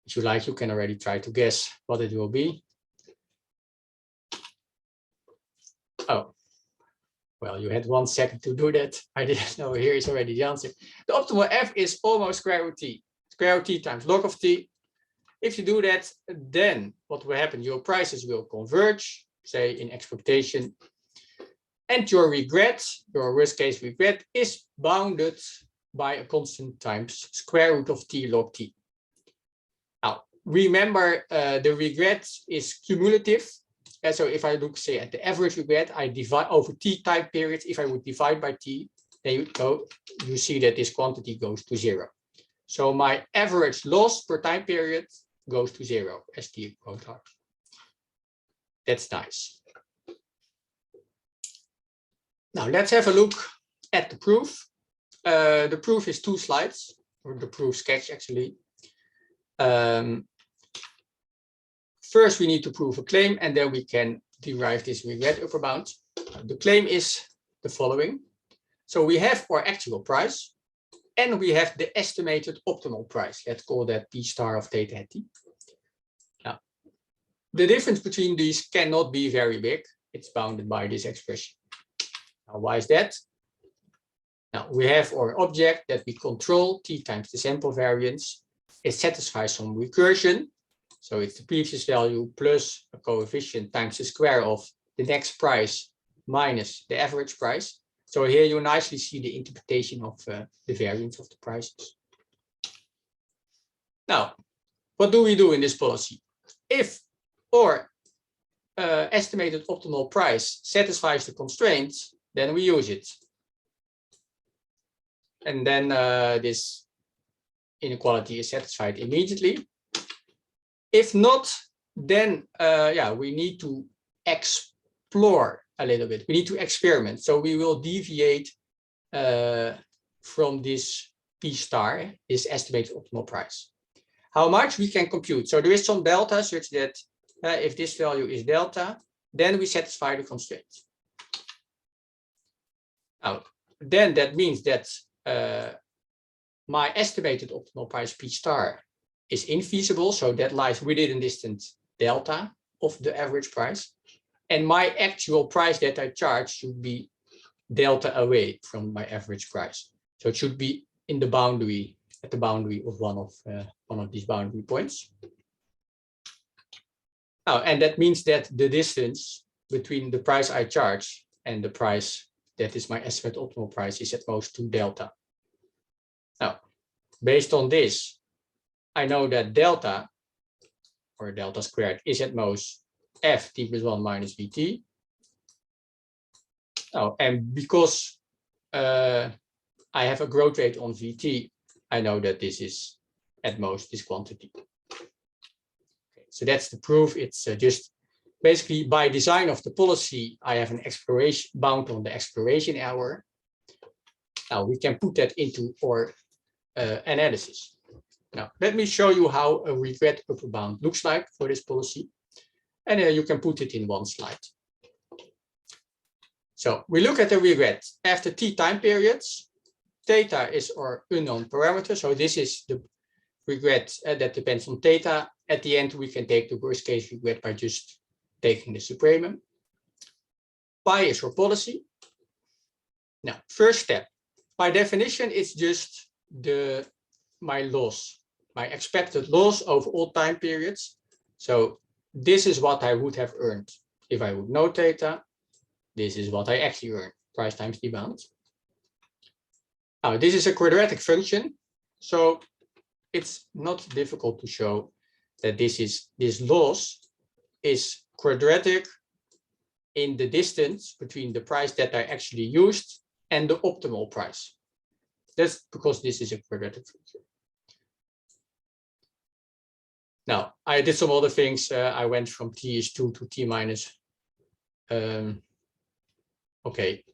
If you like, you can already try to guess what it will be. Oh, well, you had 1 second to do that. I didn't know. Here is already the answer. The optimal F is almost square root t. Square root t times log of t. If you do that, then what will happen? Your prices will converge, say in exploitation, and your regret, your worst case regret, is bounded by a constant times square root of t log t. Now, remember, the regret is cumulative. So if I look, say, at the average regret, I divide over t time periods. If I would divide by t, then you see that this quantity goes to 0. So my average loss per time period goes to 0 as t goes large. That's nice. Now let's have a look at the proof. The proof is 2 slides, or the proof sketch actually. First, we need to prove a claim, and then we can derive this regret upper bound. The claim is the following. So we have our actual price, and we have the estimated optimal price. Let's call that P star of theta hat t. Now, the difference between these cannot be very big. It's bounded by this expression. Now, why is that? Now, we have our object that we control, t times the sample variance. It satisfies some recursion. So it's the previous value plus a coefficient times the square of the next price minus the average price. So here you nicely see the interpretation of the variance of the prices. Now, what do we do in this policy? If our estimated optimal price satisfies the constraints, then we use it. And then this inequality is satisfied immediately. If not, then we need to explore a little bit. We need to experiment. So we will deviate from this P star, this estimated optimal price. How much we can compute? So there is some delta such that if this value is delta, then we satisfy the constraint. Now, then that means that my estimated optimal price P star is infeasible, so that lies within a distance delta of the average price. And my actual price that I charge should be delta away from my average price. So it should be in the boundary, at the boundary of one of these boundary points. Now, and that means that the distance between the price I charge and the price that is my estimated optimal price is at most 2 delta. Now, based on this, I know that delta, or delta squared, is at most f t plus 1 minus vt. Oh, and because I have a growth rate on vt, I know that this is at most this quantity. Okay, so that's the proof. It's just basically by design of the policy, I have an exploration bound on the exploration hour. Now we can put that into our analysis. Now let me show you how a regret upper bound looks like for this policy, and you can put it in one slide. So we look at the regret after t time periods. Theta is our unknown parameter, so this is the regret that depends on theta. At the end, we can take the worst case regret by just taking the supremum. Pi is our policy. Now, first step, by definition, it's just my loss, my expected loss over all time periods. So this is what I would have earned if I would know theta. This is what I actually earn, price times demand. Now, this is a quadratic function, so it's not difficult to show that this loss is quadratic in the distance between the price that I actually used and the optimal price. That's because this is a quadratic function. Now, I did some other things. I went from t is 2 to t minus. Okay,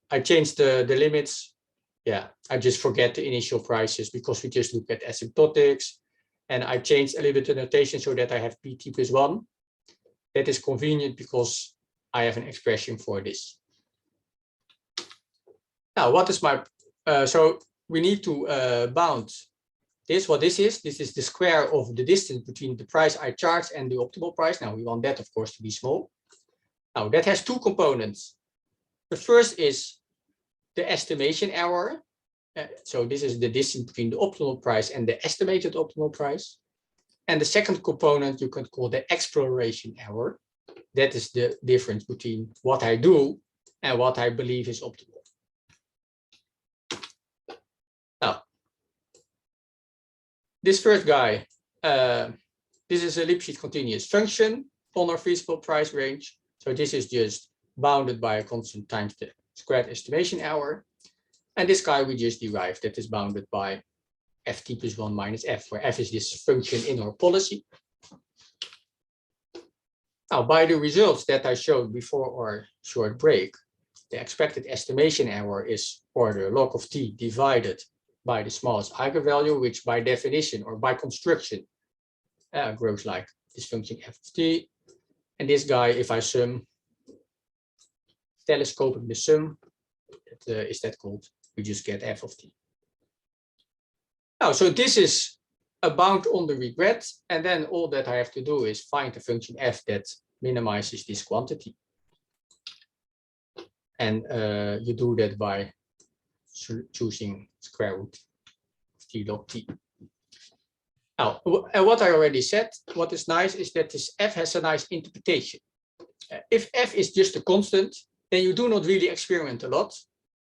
I changed the limits. Yeah, I just forget the initial prices because we just look at asymptotics. And I changed a little bit the notation so that I have pt plus 1. That is convenient because I have an expression for this. Now, what is my, so we need to bound this. What this is the square of the distance between the price I charge and the optimal price. Now, we want that, of course, to be small. Now, that has two components. The first is the estimation error. So this is the distance between the optimal price and the estimated optimal price. And the second component you can call the exploration error. That is the difference between what I do and what I believe is optimal. Now, this first guy, this is a Lipschitz continuous function on our feasible price range. So this is just bounded by a constant times the squared estimation error. And this guy we just derived, that is bounded by ft plus 1 minus f, where f is this function in our policy. Now, by the results that I showed before our short break, the expected estimation error is order log of t divided by the smallest eigenvalue, which by definition or by construction grows like this function f of t. And this guy, if I sum, telescoping the sum, is that called? We just get f of t. Now, so this is a bound on the regret, and then all that I have to do is find a function f that minimizes this quantity. And you do that by choosing square root of t log t. Now, and what I already said, what is nice is that this f has a nice interpretation. If f is just a constant, then you do not really experiment a lot.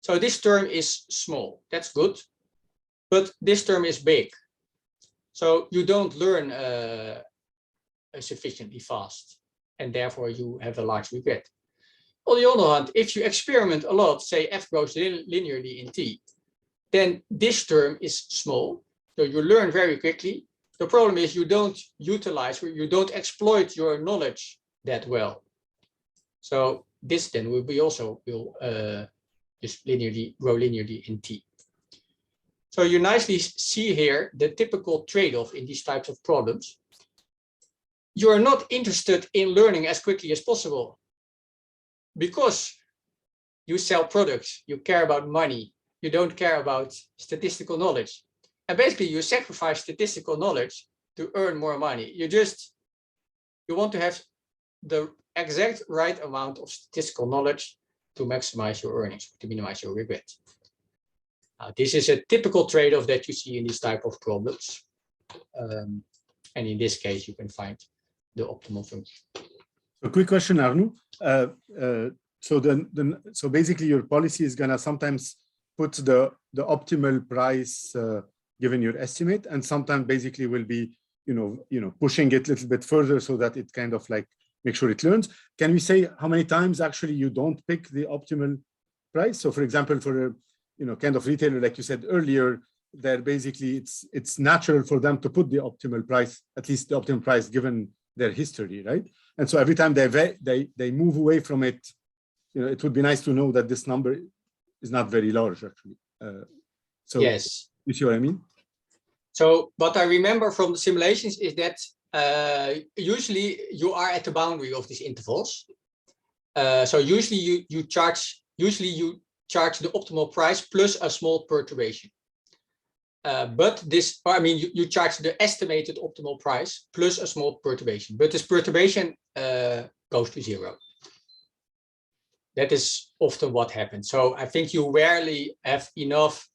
So this term is small, that's good, but this term is big. So you don't learn sufficiently fast, and therefore you have a large regret. On the other hand, if you experiment a lot, say f grows linearly in t, then this term is small, so you learn very quickly. The problem is you don't utilize, or you don't exploit your knowledge that well. So this then will be also just grow linearly in t. So you nicely see here the typical trade-off in these types of problems. you are not interested in learning as quickly as possible because you sell products, you care about money, you don't care about statistical knowledge. And basically you sacrifice statistical knowledge to earn more money. You want to have the exact right amount of statistical knowledge to maximize your earnings, to minimize your regret. This is a typical trade-off that you see in these type of problems. And in this case, you can find the optimal function. A quick question, Arnoud. So basically your policy is gonna sometimes put the optimal price given your estimate, and sometimes basically will be pushing it a little bit further so that it kind of like make sure it learns. Can we say how many times actually you don't pick the optimal price? So for example, for a kind of retailer, like you said earlier, they're basically it's natural for them to put the optimal price, at least the optimal price given their history, right? And so every time they move away from it, it would be nice to know that this number is not very large actually. So yes, you see what I mean? So what I remember from the simulations is that usually you are at the boundary of these intervals. So usually you charge the optimal price plus a small perturbation. But this, I mean, you charge the estimated optimal price plus a small perturbation, but this perturbation goes to zero. That is often what happens. So I think you rarely have enough.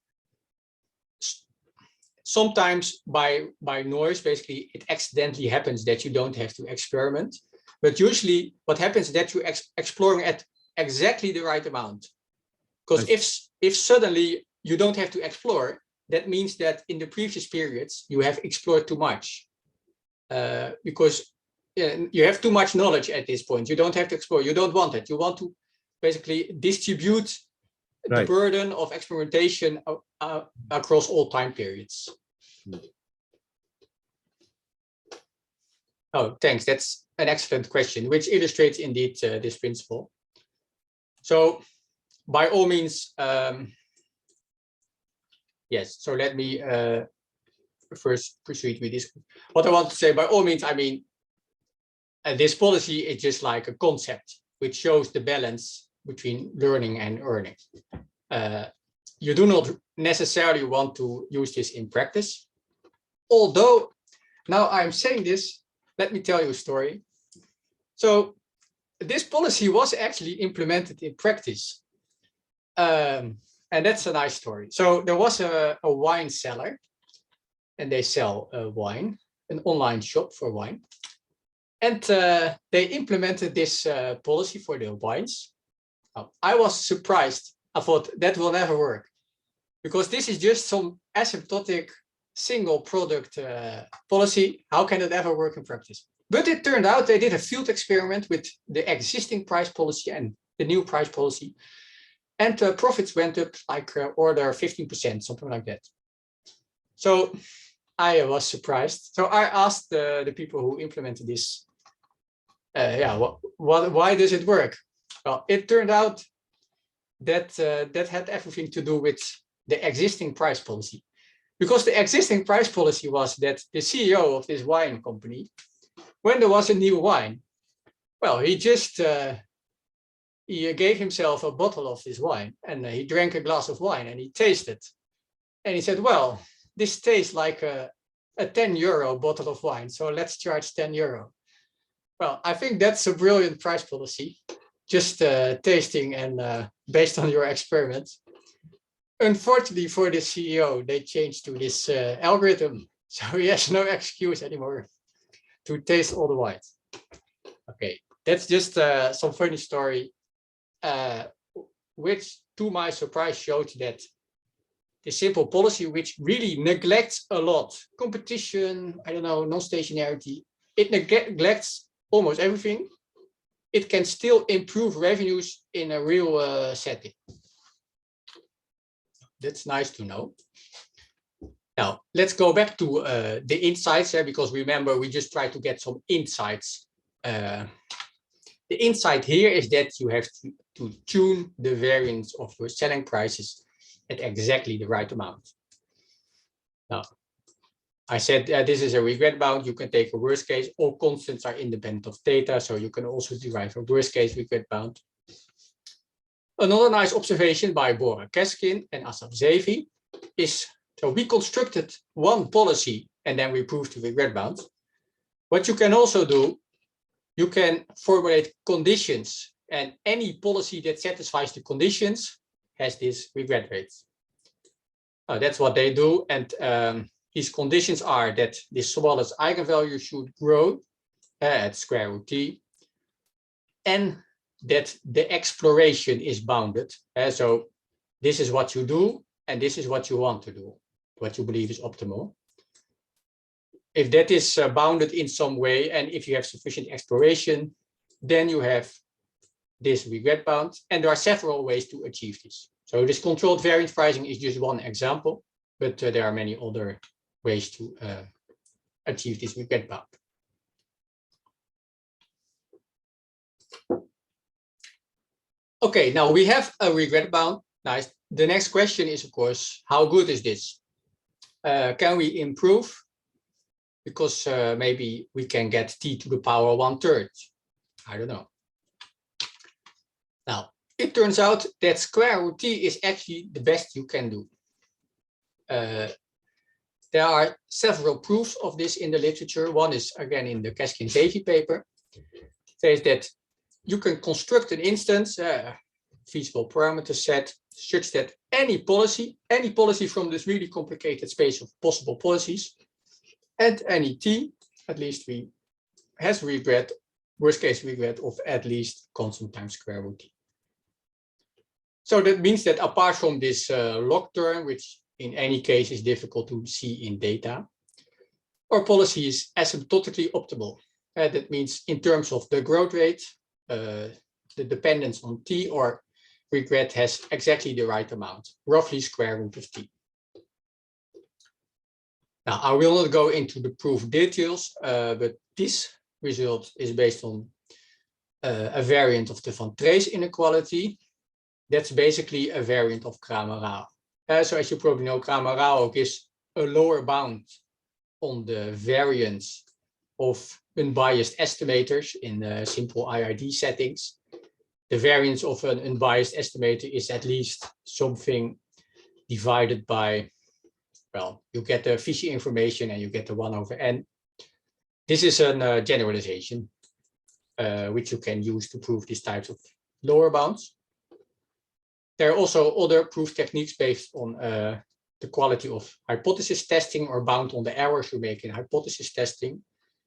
Sometimes by noise, basically, it accidentally happens that you don't have to experiment. But usually what happens is that you're exploring at exactly the right amount. Because if suddenly you don't have to explore, that means that in the previous periods, you have explored too much. Because you have too much knowledge at this point. You don't have to explore. You don't want it. You want to basically distribute the burden of experimentation across all time periods. Oh, thanks. That's an excellent question, which illustrates indeed this principle. So by all means, yes, so let me first proceed with this. What I want to say, by all means, I mean, this policy is just like a concept which shows the balance between learning and earning. You do not necessarily want to use this in practice. Although, now I'm saying this, let me tell you a story. So this policy was actually implemented in practice. And that's a nice story. So there was a wine seller, and they sell wine, an online shop for wine. And they implemented this policy for the wines. I was surprised. I thought that will never work, because this is just some asymptotic single product policy. How can it ever work in practice? But it turned out they did a field experiment with the existing price policy and the new price policy. And profits went up like order 15%, something like that. So I was surprised. So I asked the people who implemented this, why does it work? Well, it turned out that that had everything to do with the existing price policy. Because the existing price policy was that the CEO of this wine company, when there was a new wine, well, he just he gave himself a bottle of this wine, and he drank a glass of wine and he tasted. And he said, well, this tastes like a 10 euro bottle of wine, so let's charge 10 euro. Well, I think that's a brilliant price policy, just tasting and based on your experiments. Unfortunately for the CEO, they changed to this algorithm, so he has no excuse anymore to taste all the wines. Okay, that's just some funny story, which to my surprise showed that the simple policy, which really neglects a lot, competition, I don't know, non-stationarity, it neglects almost everything. It can still improve revenues in a real setting. That's nice to know. Now, let's go back to the insights here, because remember, we just try to get some insights. The insight here is that you have to tune the variance of your selling prices at exactly the right amount. Now, I said this is a regret bound. You can take a worst case. All constants are independent of data, so you can also derive a worst case regret bound. Another nice observation by Boer, Keskin, and Asaf Zevi is, so we constructed one policy and then we proved the regret bound. What you can also do, you can formulate conditions, and any policy that satisfies the conditions has this regret rate. That's what they do, and these conditions are that this smallest eigenvalue should grow at square root t, and that the exploration is bounded. So this is what you do, and this is what you want to do, what you believe is optimal. If that is bounded in some way, and if you have sufficient exploration, then you have this regret bound, and there are several ways to achieve this. So this controlled variance pricing is just one example, but there are many other ways to achieve this regret bound. Okay, now we have a regret bound. Nice. The next question is, of course, how good is this? Can we improve? Because maybe we can get t to the power 1/3. I don't know. Now, it turns out that square root t is actually the best you can do. There are several proofs of this in the literature. One is, again, in the Keskin-Zevi paper. It says that you can construct an instance, feasible parameter set, such that any policy from this really complicated space of possible policies, and any t, at least has regret, worst case regret of at least constant times square root t. So that means that apart from this log term, which in any case is difficult to see in data, our policy is asymptotically optimal. That means in terms of the growth rate, the dependence on t or regret has exactly the right amount, roughly square root of t. Now, I will not go into the proof details, but this result is based on a variant of the Van Trees inequality. That's basically a variant of Kramer-Rao. So as you probably know, Kramer-Rao gives a lower bound on the variance of unbiased estimators in simple IID settings. The variance of an unbiased estimator is at least something divided by, well, you get the Fishy information and you get the 1/n. This is a generalization, which you can use to prove these types of lower bounds. There are also other proof techniques based on the quality of hypothesis testing or bound on the errors you make in hypothesis testing,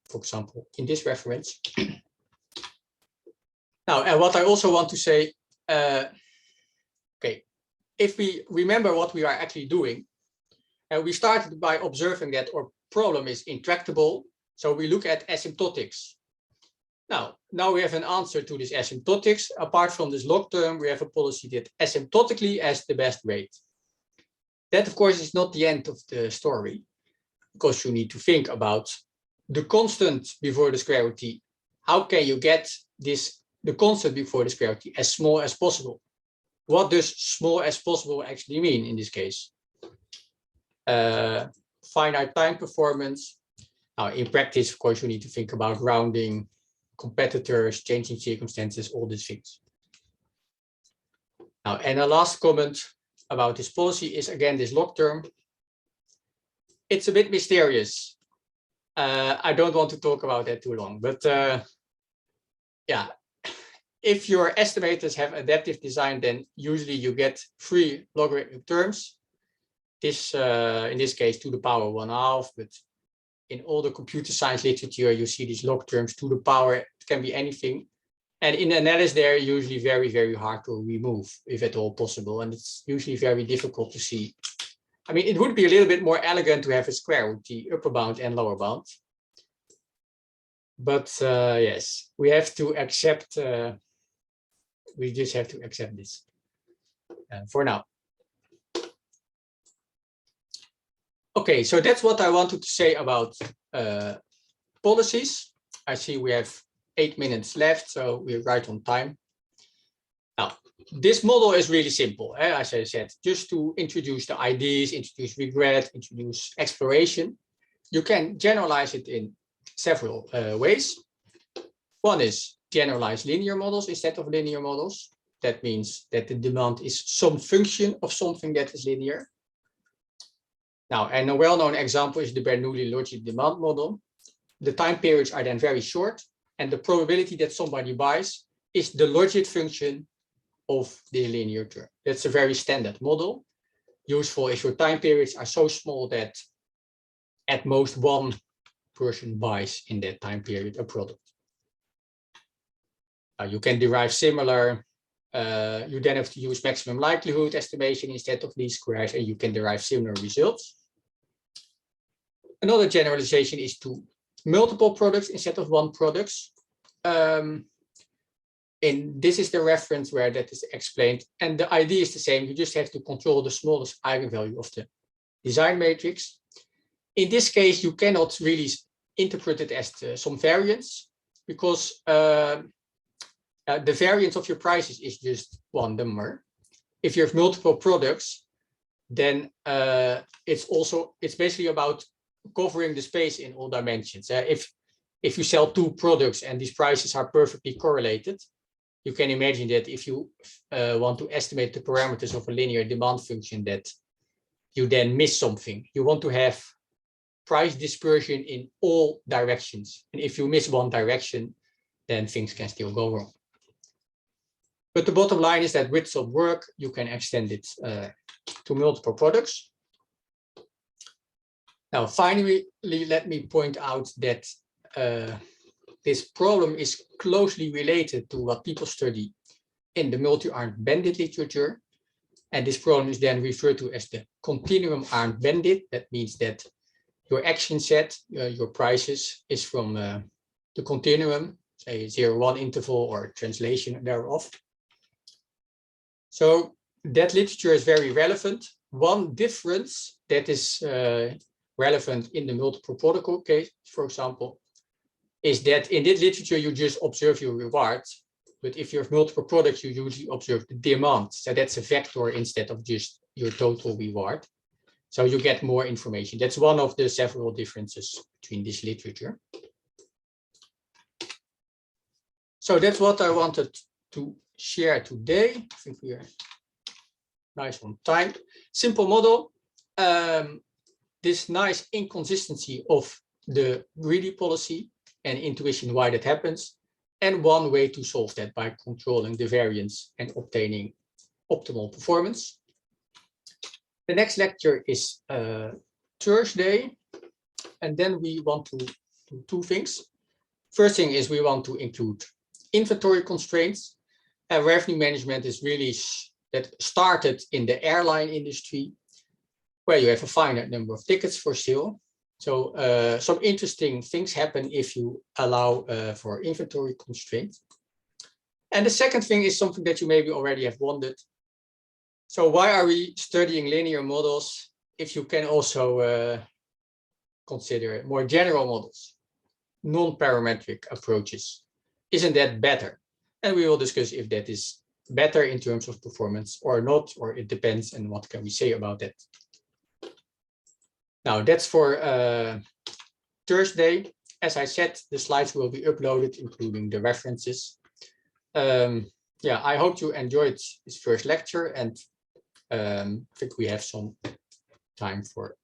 for example, in this reference. Now, and what I also want to say, okay, if we remember what we are actually doing, and we started by observing that our problem is intractable, so we look at asymptotics. Now we have an answer to this asymptotics. Apart from this log term, we have a policy that asymptotically has the best rate. That, of course, is not the end of the story, because you need to think about the constant before the square root t. How can you get the constant before the square root t as small as possible? What does small as possible actually mean in this case? Finite time performance. Now, in practice, of course, you need to think about rounding, competitors, changing circumstances, all these things. Now, and a last comment about this policy is, again, this log term. It's a bit mysterious. I don't want to talk about that too long, but yeah, if your estimators have adaptive design, then usually you get 3 logarithmic terms. This, in this case, to the power 1/2, but in all the computer science literature, you see these log terms to the power. It can be anything. And in analysis, they're usually very, very hard to remove, if at all possible. And it's usually very difficult to see. I mean, it would be a little bit more elegant to have a square root t, upper bound and lower bound. But yes, we have to accept, we just have to accept this for now. Okay, so that's what I wanted to say about policies. I see we have 8 minutes left, so we're right on time. Now, this model is really simple, as I said, just to introduce the ideas, introduce regret, introduce exploration. you can generalize it in several ways. One is generalize linear models instead of linear models. That means that the demand is some function of something that is linear. Now, and a well-known example is the Bernoulli logic demand model. The time periods are then very short, and the probability that somebody buys is the logic function of the linear term. That's a very standard model, useful if your time periods are so small that at most one person buys in that time period a product. You can derive similar, you then have to use maximum likelihood estimation instead of least squares, and you can derive similar results. Another generalization is to multiple products instead of one products. And this is the reference where that is explained. And the idea is the same. You just have to control the smallest eigenvalue of the design matrix. In this case, you cannot really interpret it as some variance, because the variance of your prices is just one number. If you have multiple products, then it's basically about covering the space in all dimensions. If you sell two products and these prices are perfectly correlated, you can imagine that if you want to estimate the parameters of a linear demand function, that you then miss something. You want to have price dispersion in all directions. And if you miss one direction, then things can still go wrong. But the bottom line is that with some work, you can extend it to multiple products. Now, finally, let me point out that this problem is closely related to what people study in the multi-armed bandit literature. And this problem is then referred to as the continuum armed bandit. That means that your action set, your prices, is from the continuum, say 0-1 interval or translation thereof. So that literature is very relevant. One difference that is relevant in the multiple protocol case, for example, is that in this literature, you just observe your rewards. But if you have multiple products, you usually observe the demand. So that's a vector instead of just your total reward. So you get more information. That's one of the several differences between this literature. So that's what I wanted to share today. I think we are nice on time. Simple model. This nice inconsistency of the greedy policy and intuition why that happens. And one way to solve that by controlling the variance and obtaining optimal performance. The next lecture is Thursday. And then we want to do two things. First thing is we want to include inventory constraints. Revenue management is really that started in the airline industry, where you have a finite number of tickets for sale. So some interesting things happen if you allow for inventory constraints. And the second thing is something that you maybe already have wondered. So why are we studying linear models if you can also consider more general models, non-parametric approaches? Isn't that better? And we will discuss if that is better in terms of performance or not, or it depends, and what can we say about that. Now that's for Thursday. As I said, the slides will be uploaded, including the references. Yeah, I hope you enjoyed this first lecture, and I think we have some time for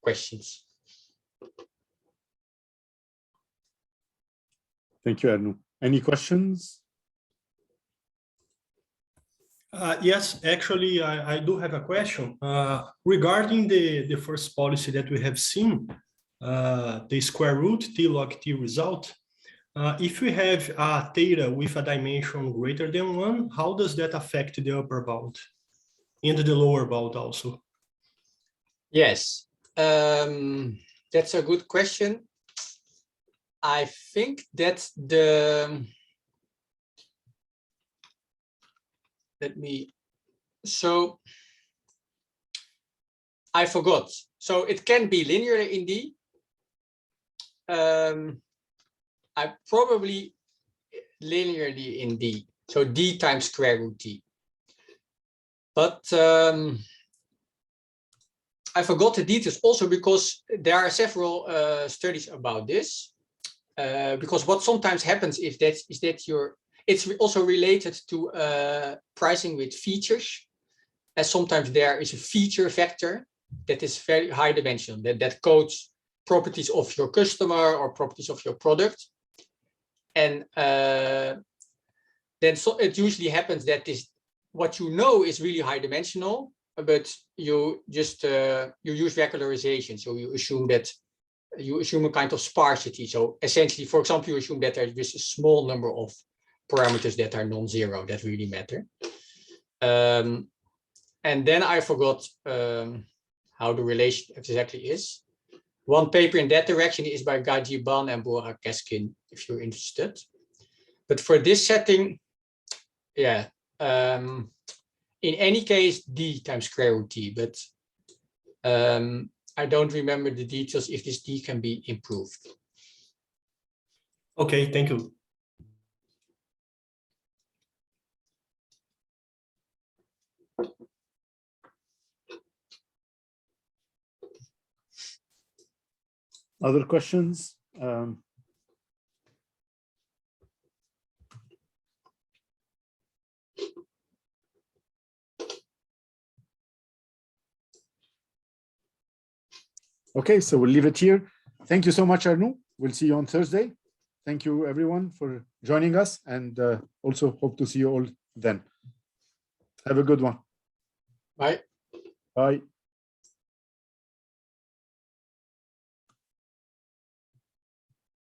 questions. Thank you, Arnoud. Any questions? Yes, actually, I do have a question regarding the first policy that we have seen, the square root T log T result. If we have theta with a dimension greater than 1, how does that affect the upper bound and the lower bound also? Yes, that's a good question. I think that so I forgot. So it can be linear in D. I probably linearly in D. So D times square root T. But I forgot the details also because there are several studies about this. Because what sometimes happens is that it's also related to pricing with features. As sometimes there is a feature vector that is very high dimensional, that codes properties of your customer or properties of your product. And then it usually happens that what you know is really high dimensional, but you just you use regularization. So you assume a kind of sparsity. So essentially, for example, you assume that there's just a small number of parameters that are non-zero that really matter. And then I forgot how the relation exactly is. One paper in that direction is by Gajiban and Boer Keskin, if you're interested. But for this setting, yeah, in any case, d times square root t, but I don't remember the details if this d can be improved. Okay, thank you. Other questions? Okay, so we'll leave it here. Thank you so much, Arnoud. We'll see you on Thursday. Thank you, everyone, for joining us, and also hope to see you all then. Have a good one. Bye. Bye.